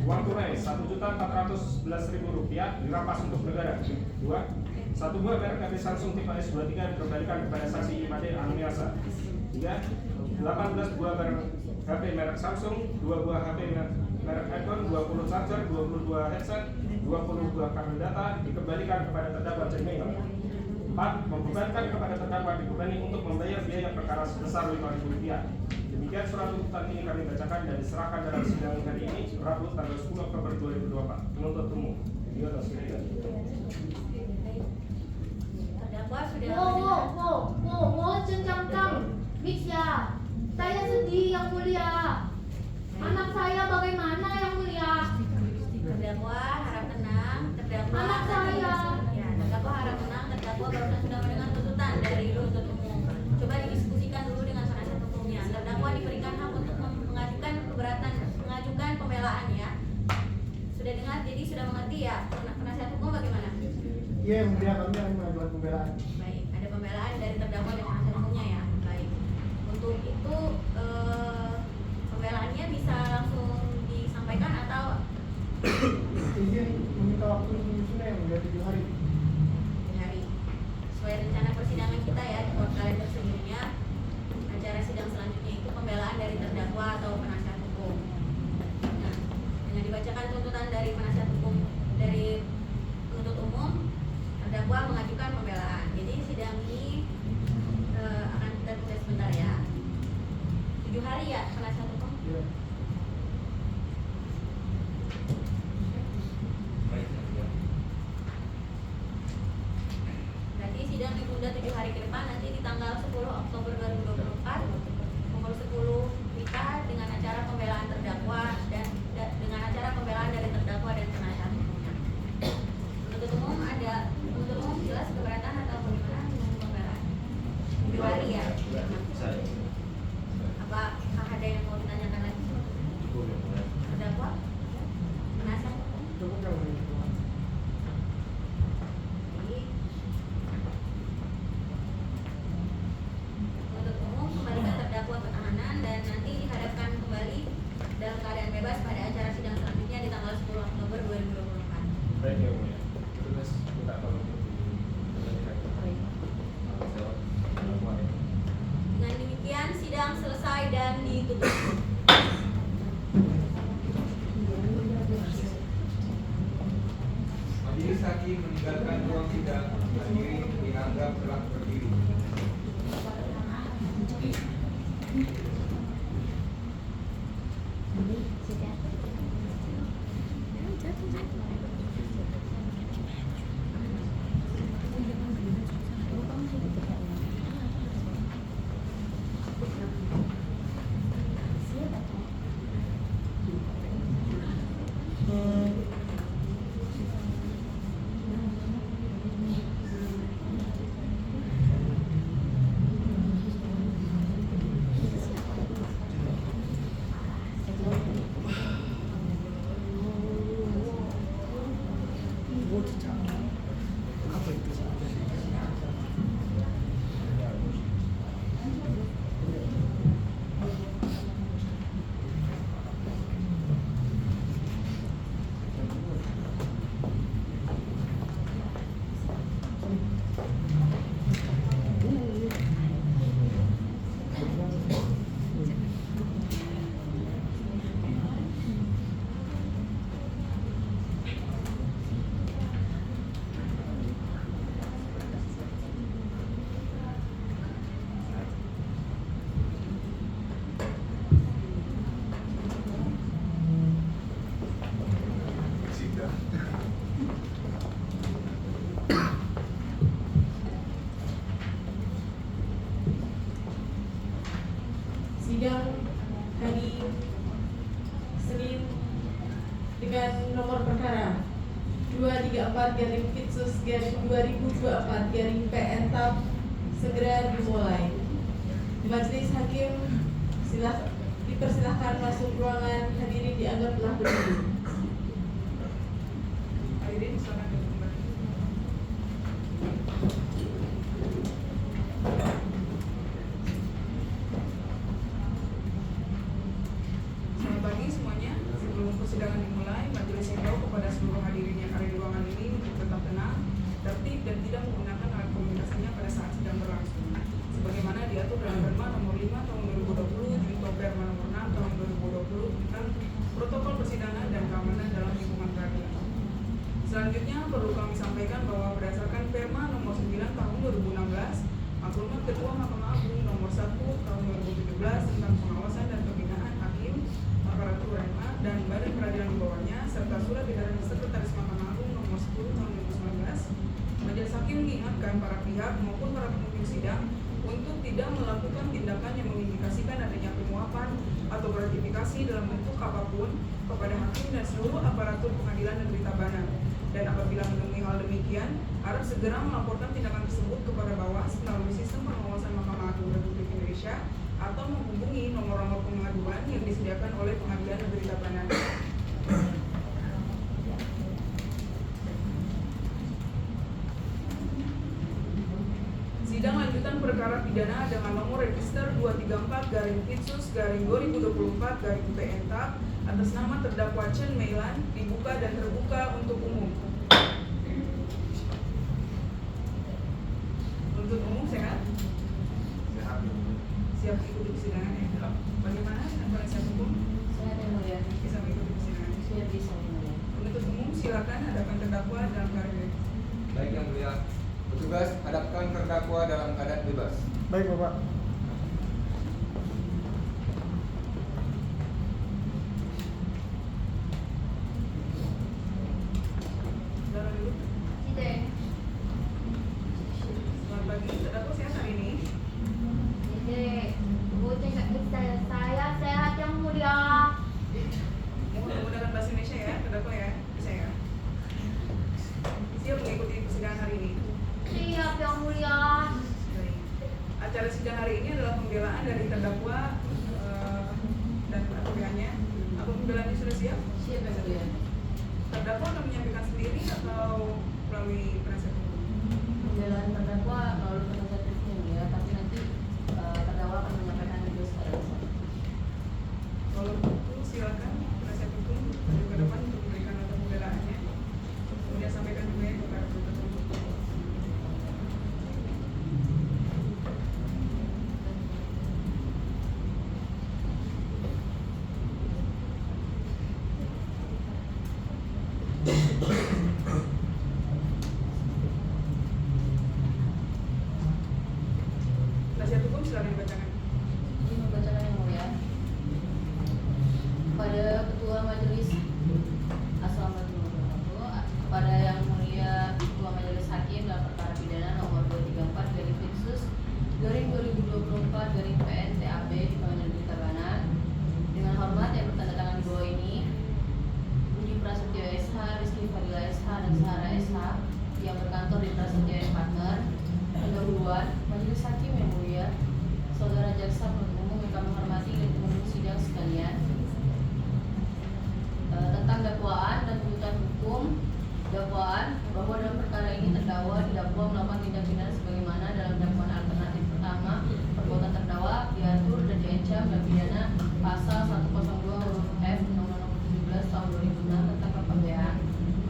uang tunai Rp1.411.000 dirampas untuk negara. 2. 1 buah merek HP Samsung tipe S23 dikembalikan kepada saksi Imade Anumiasa. 3. 18 buah barang HP merek Samsung, 2 buah HP merek iPhone, 20 charger, 22 headset, 20 buah kabel data dikembalikan kepada terdakwa Chen Meilan. 4. Membebankan kepada terdakwa dibebani untuk membayar biaya perkara sebesar Rp5.000. Demikian surat tuntutan ini kami bacakan dan diserahkan dalam sidang hari ini, Rabu tanggal 10 Oktober 2024. Penuntut umum. Terdakwa sudah Mohon cenjangkan, Mix ya. Saya sedih yang mulia. Anak saya bagaimana yang mulia? Terdakwa harap tenang. Terdakwa Anak saya. Ya, terdakwa harap tenang. Terdakwa barusan sudah mendengar tuntutan dari penuntut umum. Coba didiskusikan dulu dengan penasihat hukumnya. Terdakwa diberikan hak untuk mengajukan mengajukan pembelaan ya. Sudah dengar, jadi sudah mengerti ya. Penasihat hukum bagaimana? Iya, yang mulia, kami akan mengajukan pembelaan. Baik, ada pembelaan dari terdakwa dan penasihat hukumnya ya. Baik. Untuk itu pembelaannya bisa langsung disampaikan atau Izin meminta waktu sudah yang mulia 7 hari. hari sesuai rencana persidangan kita ya, di kalender sebelumnya acara sidang selanjutnya itu pembelaan dari terdakwa atau penasihat hukum. Nah, dengan dibacakan tuntutan dari penasihat hukum dari penuntut umum, terdakwa mengajukan pembelaan. Jadi sidang ini akan kita tunda sebentar ya. 7 hari ya penasihat hukum. Iya. Berarti sidang ditunda 7 hari ke depan, nanti di tanggal 10 Oktober 2024 pukul 10 WITA dengan acara pembelaan terdakwa dan dengan acara pembelaan dari terdakwa dan penasihat hukumnya. Penuntut umum jelas keberatan atau bagaimana dengan pembelaan? 7 hari ya. Apakah ada yang mau ditanyakan lagi? Terdakwa? Penasihat hukum? Cukup yang mulia. Jadi penuntut umum kembalikan terdakwa ke tahanan dan nanti dihadapkan kembali dalam keadaan bebas pada acara sidang selanjutnya di tanggal 10 Oktober 2024. Baik ya mulia. Terus minta tolong Dengan demikian sidang selesai dan ditutup. Majelis hakim meninggalkan ruang sidang. Hadirin dianggap telah berdiri. 234/Fitsus/2024/PN-TAP segera dimulai. Majelis Hakim dipersilahkan masuk ruangan, hadirin dianggap telah berdiri. Hadirin silakan duduk kembali. Selamat pagi semuanya. Sebelum persidangan dimulai, majelis himbau kepada seluruh hadirin yang ada di ruangan ini untuk tetap tenang, tertib dan tidak menggunakan alat komunikasinya pada saat sidang berlangsung. Sebagaimana diatur dalam Perma nomor 5 tahun 2020 junto Perma nomor 6 tahun 2020 tentang protokol persidangan dan keamanan dalam lingkungan peradilan. Selanjutnya perlu kami sampaikan bahwa berdasarkan Perma nomor 9 tahun 2016, Maklumat Ketua Mahkamah Agung nomor 1 tahun 2017 tentang pengawasan dan pembinaan hakim, aparatur WMA dan badan peradilan di bawahnya, serta surat edaran Sekretaris Mahkamah Agung nomor 10 tahun 2019, Majelis Hakim mengingatkan para pihak maupun para pemimpin sidang untuk tidak melakukan tindakan yang mengindikasikan adanya penyuapan atau gratifikasi dalam bentuk apapun kepada hakim dan seluruh aparatur pengadilan negeri Tabanan. Dan apabila menemui hal demikian, harap segera melaporkan tindakan tersebut kepada Bawas melalui sistem pengawasan Mahkamah Agung Republik Indonesia atau menghubungi nomor-nomor pengaduan yang disediakan oleh Pengadilan Negeri Tabanan. Sidang lanjutan perkara pidana dengan nomor register 234/Fitsus/2024/PN-TAP atas nama terdakwa Chen Meilan dibuka dan terbuka untuk umum. Untuk umum sehat? Sehat. Siap ikuti persidangan ya? Bagaimana penasihat hukum? Saya yang mulia. Bisa mengikuti persidangan? Sudah bisa yang mulia. Penuntut umum silakan hadapan terdakwa dalam keadaan bebas. Baik yang mulia, petugas hadapkan terdakwa dalam keadaan bebas. Baik Bapak. Saudara dulu. Tidak. Selamat pagi, terdakwa sehat hari ini? Tidak. Bukan saya sehat yang mulia. Menggunakan bahasa Indonesia ya, terdakwa ya, bisa ya? Siap mengikuti persidangan hari ini? Siap yang mulia. Baik. Acara sidang hari ini adalah pembelaan dari terdakwa dan pihaknya. Apa pembelaannya sudah siap? Siap yang mulia. Terdakwa akan menyampaikan sendiri atau melalui penasihat hukum? Pembelaan terdakwa melalui penasihat hukum ya, tapi nanti terdakwa akan menyampaikan video secara besar. Kalau begitu silakan penasihat hukum maju ke depan untuk memberikan nota pembelaannya. Kemudian sampaikan juga ya kepada penuntut umum. Penasihat hukum silakan dibacakan. Ini membacakan yang mulia. Kepada Ketua Majelis, Assalamualaikum warahmatullahi wabarakatuh. Kepada yang mulia Ketua Majelis Hakim dalam perkara pidana nomor 234/Fitsus/2024/PN-TAB di Pengadilan Negeri Tabanan. Dengan hormat yang bertanda tangan di bawah ini, Budi Prasetyo SH, Rizky Fadila SH, dan Sahara SH yang berkantor di Prasetyo & Partner. Pendahuluan Majelis Hakim yang mulia, Saudara Jaksa Penuntut Umum yang kami hormati dan pengunjung sidang sekalian, tentang dakwaan dan tuntutan hukum. Dakwaan bahwa dalam perkara ini terdakwa didakwa melakukan tindak pidana sebagaimana dalam dakwaan alternatif pertama, perbuatan terdakwa diatur dan diancam dalam pidana pasal 102 huruf F Undang-Undang Nomor 17 Tahun 2006 tentang kepegawaian,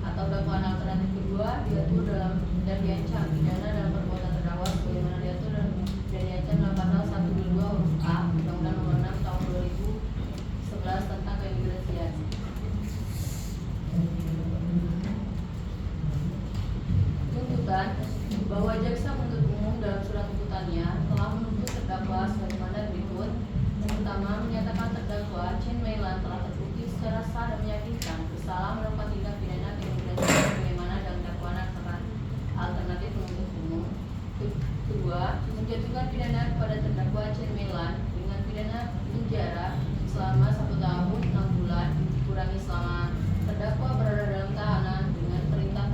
atau dakwaan alternatif kedua diatur dalam dan diancam pidana dalam perbuatan terdakwa sebagaimana diatur dan diancam dalam pasal 122 huruf A Undang-Undang Nomor 6 Tahun 2011 tentang keimigrasian. Tuntutan bahwa jaksa penuntut umum dalam surat tuntutannya telah menuntut terdakwa sebagaimana berikut. Yang pertama, menyatakan terdakwa Chen Meilan telah terbukti secara sah dan meyakinkan bersalah melakukan tindak pidana keimigrasian sebagaimana dalam dakwaan alternatif penuntut umum. Kedua, menjatuhkan pidana kepada terdakwa Chen Meilan dengan pidana penjara selama 1 tahun 6 bulan dikurangi selama terdakwa berada dalam tahanan dengan perintah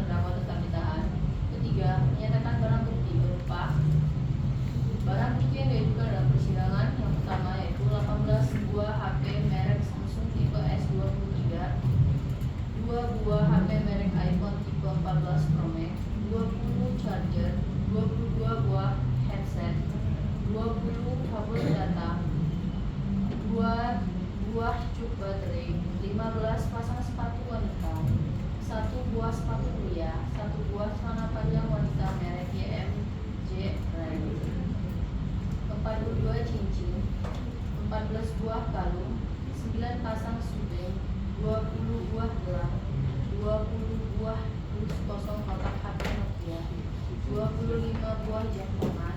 buah sepatu pria, 1 buah celana panjang wanita merek YMJ Brand, 42 cincin, 14 buah kalung, 9 pasang subeng, 20 buah gelang, 20 buah dus kosong kotak HP Nokia, 25 buah jangkongan,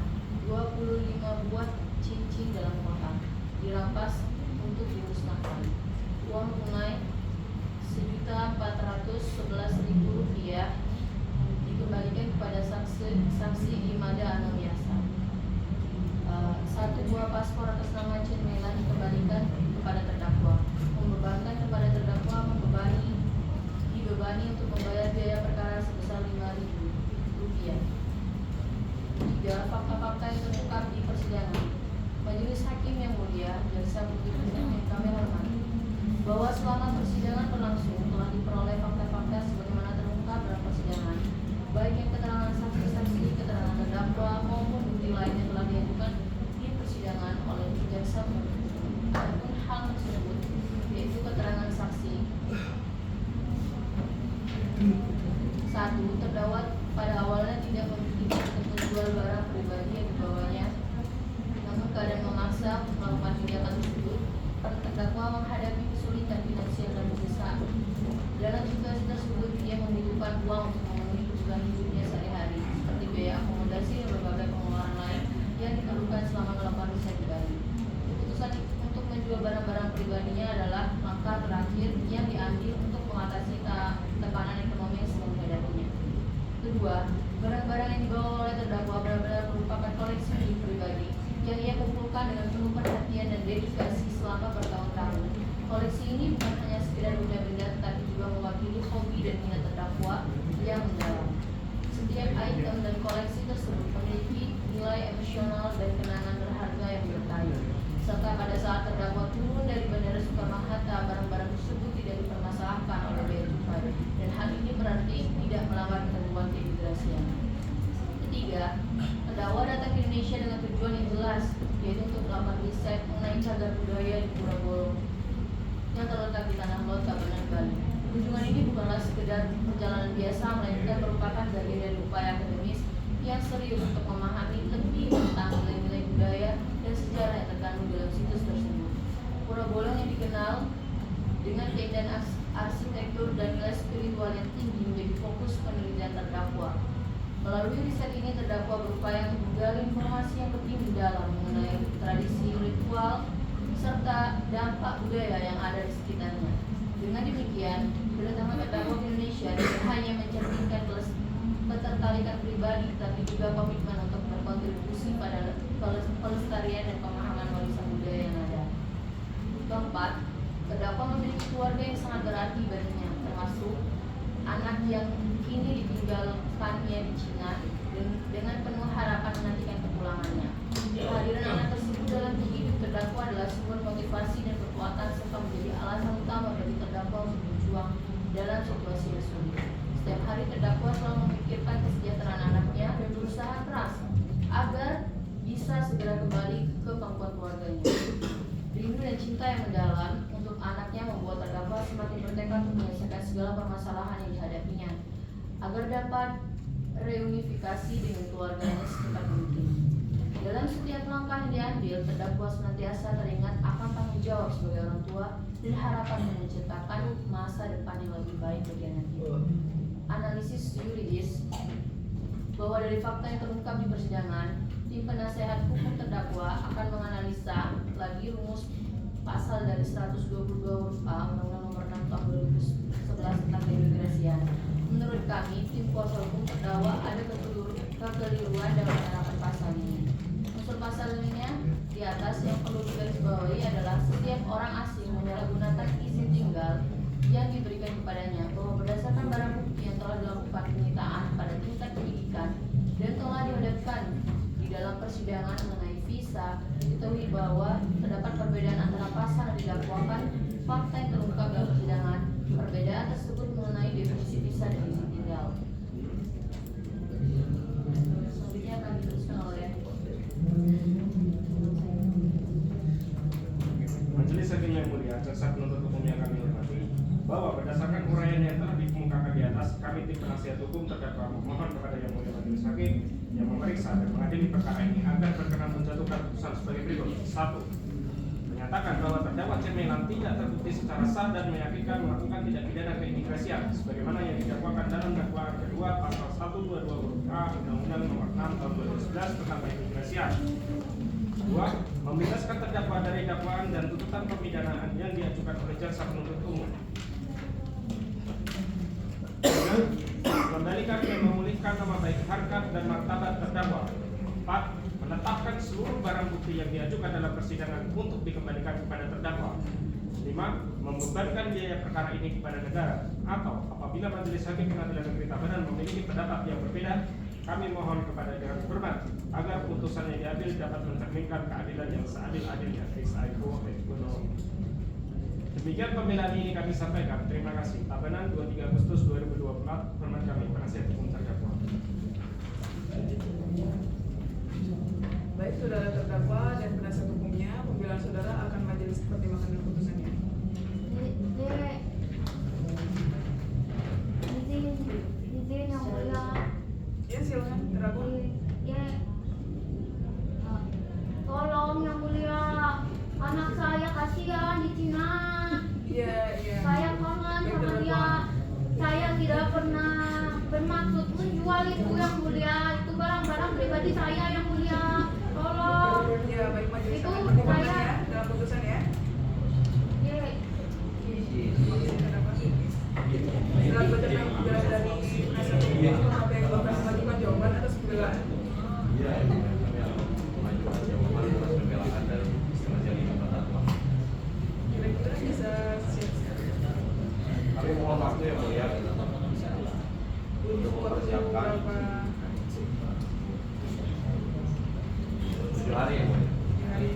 25 buah cincin dalam kotak, dirampas untuk dimusnahkan. Uang tunai Rp1.411.000 dikembalikan kepada saksi Imada Anamiasa. 1 buah paspor atas nama Chen Meilan dikembalikan kepada terdakwa. Membebankan kepada terdakwa dibebani untuk membayar biaya perkara sebesar Rp5.000. 3. Fakta-fakta yang terungkap di persidangan. Majelis Hakim yang mulia, jaksa penuntut umum yang kami hormati, bahwa selama persidangan berlangsung telah diperoleh fakta-fakta sebagaimana terungkap dalam persidangan, baik yang keterangan saksi-saksi, keterangan terdakwa maupun bukti lain yang telah diajukan di persidangan oleh jaksa penuntut umum. Adapun hal tersebut, yaitu keterangan saksi. 1. Terdakwa pada awalnya tidak memiliki untuk menjual barang pribadi yang dibawanya, namun keadaan memaksa untuk melakukan kegiatan tersebut. Terdakwa menghadapi kesulitan finansial dan mendesak. Dalam situasi tersebut, ia membutuhkan uang untuk memenuhi kebutuhan hidupnya sehari-hari, seperti biaya akomodasi dan berbagai pengeluaran lain yang diperlukan selama melakukan riset di Bali. Keputusan untuk menjual barang-barang pribadinya adalah langkah terakhir yang diambil untuk mengatasi tekanan ekonomi yang sedang dihadapinya. 2. Barang-barang yang dibawa oleh terdakwa benar-benar merupakan koleksi milik pribadi yang ia kumpulkan dengan penuh perhatian dan dedikasi selama bertahun-tahun. Koleksi ini bukan hanya sekedar benda-benda, tetapi juga mewakili hobi dan minat terdakwa yang mendalam. Setiap item dan koleksi tersebut memiliki nilai emosional dan kenangan berharga yang berkayu. Serta pada saat terdakwa turun dari Bandara Soekarno-Hatta, barang-barang tersebut tidak dipermasalahkan oleh bea cukai, dan hal ini berarti tidak melanggar ketentuan keimigrasian. 3. Terdakwa datang ke Indonesia dengan tujuan yang jelas, yaitu untuk melakukan riset mengenai cagar budaya di Pura Bolong yang terletak di Tanah Lot, Tabanan, Bali. Kunjungan ini bukanlah sekedar perjalanan biasa, melainkan merupakan bagian dari upaya akademis yang serius untuk memahami lebih tentang nilai-nilai budaya dan sejarah yang terkandung dalam situs tersebut. Pura Bolong yang dikenal dengan keindahan arsitektur dan nilai spiritual yang tinggi menjadi fokus penelitian terdakwa. Melalui riset ini, terdakwa berupaya menggali informasi yang lebih mendalam mengenai tradisi, ritual, serta dampak budaya yang ada di sekitarnya. Dengan demikian, kedatangan terdakwa ke Indonesia tidak hanya mencerminkan ketertarikan pribadi, tapi juga komitmen untuk berkontribusi pada pelestarian dan pemahaman warisan budaya yang ada. 4. Terdakwa memiliki keluarga yang sangat berarti baginya, termasuk anak yang kini ditinggalkannya di Cina dengan penuh harapan menantikan kepulangannya. Kehadiran anak tersebut dalam hidup terdakwa adalah sumber motivasi dan kekuatan serta menjadi alasan utama bagi terdakwa untuk berjuang dalam situasi yang sulit. Setiap hari terdakwa selalu memikirkan kesejahteraan anaknya dan berusaha keras agar bisa segera kembali ke pangkuan keluarganya. Rindu dan cinta yang mendalam untuk anaknya membuat terdakwa semakin bertekad untuk menyelesaikan segala permasalahan yang dihadapinya agar dapat reunifikasi dengan keluarganya secepat mungkin. Dalam setiap langkah yang diambil, terdakwa senantiasa teringat akan tanggung jawab sebagai orang tua dan harapan menciptakan masa depan yang lebih baik bagi anaknya. Analisis yuridis bahwa dari fakta yang terungkap di persidangan, tim penasehat hukum terdakwa akan menganalisa lagi rumus pasal dari 122 huruf A Undang-Undang Nomor 6 Tahun 2011 tentang keimigrasian. Menurut kami, tim kuasa hukum terdakwa ada kekeliruan dalam penerapan pasal ini. Unsur pasalnya di atas yang perlu digarisbawahi adalah setiap orang asing menyalahgunakan izin tinggal yang diberikan kepadanya, bahwa berdasarkan barang bukti yang telah dilakukan penyitaan pada tingkat penyidikan dan telah dihadapkan di dalam persidangan mengenai visa, diketahui bahwa terdapat perbedaan antara pasal yang didakwakan, fakta yang terungkap dalam persidangan. Perbedaan tersebut mengenai definisi visa dan izin tinggal. Selanjutnya akan diteruskan oleh Majelis Hakim yang mulia, jaksa penuntut umum yang kami hormati, bahwa berdasarkan uraian yang telah dikemukakan di atas, kami kami tim penasihat hukum terdakwa memohon kepada Yang Mulia Majelis Hakim yang memeriksa dan mengadili perkara ini agar berkenan menjatuhkan putusan sebagai berikut. 1. Menyatakan bahwa terdakwa Cemilan tidak terbukti secara sah dan meyakinkan melakukan tindak pidana keimigrasian sebagaimana yang didakwakan dalam dakwaan kedua pasal 122 huruf A Undang-Undang Nomor 6 Tahun 2011 tentang keimigrasian. 2. Membebaskan terdakwa dari dakwaan dan tuntutan pemidanaan yang diajukan oleh jaksa penuntut umum. 3. Mengembalikan dan memulihkan nama baik harkat dan martabat terdakwa. 4. Menetapkan seluruh barang bukti yang diajukan dalam persidangan untuk dikembalikan kepada terdakwa. 5. Membebankan biaya perkara ini kepada negara. Atau apabila Majelis Hakim Pengadilan Negeri Tabanan memiliki pendapat yang berbeda, kami mohon kepada Dewan Hormat agar putusan yang diambil dapat mencerminkan keadilan yang seadil-adilnya. Demikian pembelaan ini kami sampaikan. Terima kasih. Tabanan 23 Agustus 2024. Hormat kami penasihat hukum terdakwa. Baik, saudara terdakwa dan penasihat hukumnya, pembelaan saudara akan majelis pertimbangkan dalam putusannya. Izin yang mulia. Ya, silakan terdakwa. Tolong yang mulia, anak saya kasihan di Cina. Iya. Saya kangen sama dia. Saya tidak pernah bermaksud menjual itu yang mulia. Itu barang-barang pribadi saya yang mulia. Tolong. Ya, baik, majelis Itu akan pertimbangkan saya. ya dalam putusan ya. Silakan bacakan pembelaan dari penasihat hukum. Apa yang Bapak mengajukan jawaban atas pembelaan? Kira-kira bisa siap-siap. Kami mohon waktu yang mulia Untuk waktu berapa? 7 hari yang mulia. Hari.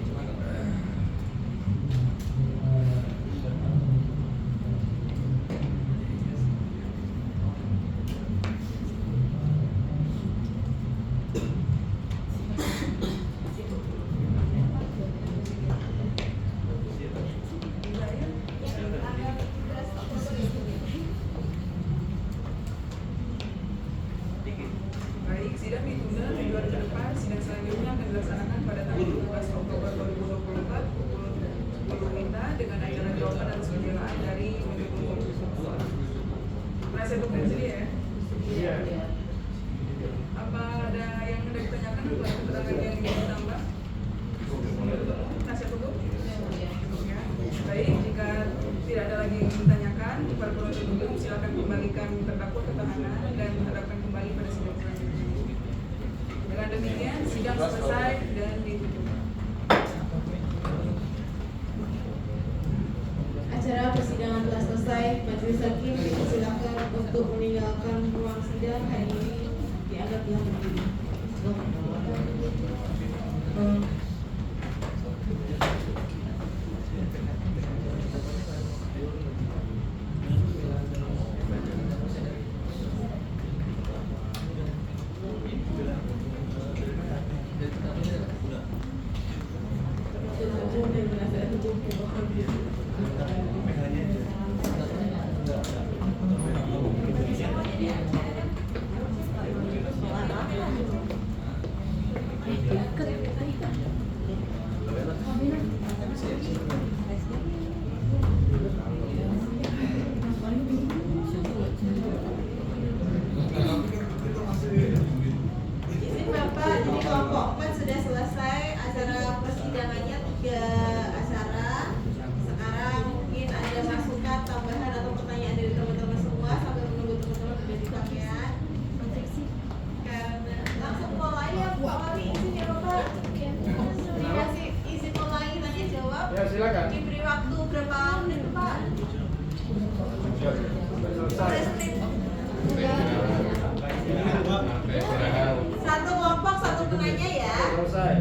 Baik, sidang ditunda minggu hari ke depan. Sidang selanjutnya akan dilaksanakan pada tanggal 12 Oktober 2024 pukul 10 WITA dengan ajaran jawaban atas pembelaan dari Menteri Hukum. Penasihat hukum sendiri ya. Iya. Apa ada yang hendak ditanyakan atau ada keterangan yang ingin ditambah? Penasihat hukum? Ya. Baik, jika tidak ada lagi yang ditanyakan, para penuntut umum silakan kembalikan terdakwa ke tahanan dan hadapkan kembali pada sidang selanjutnya. Dengan demikian, sidang selesai dan ditutup. Acara persidangan telah selesai. Majelis Hakim dipersilakan untuk meninggalkan ruang sidang hari ini dianggap telah berdiri. Izin Bapak, jadi kelompok 4 sudah selesai acara persidangannya 3 acara. Sekarang mungkin ada masukan, tambahan atau pertanyaan dari teman-teman semua sambil menunggu teman-teman sudah di pakaian. Karena langsung mulai ya Bu, kami izin ya Bapak. Dikasih izin mulai tanya jawab. Ya, silakan. Diberi waktu berapa menit Pak? Satu kelompok, satu penanya ya. Selesai.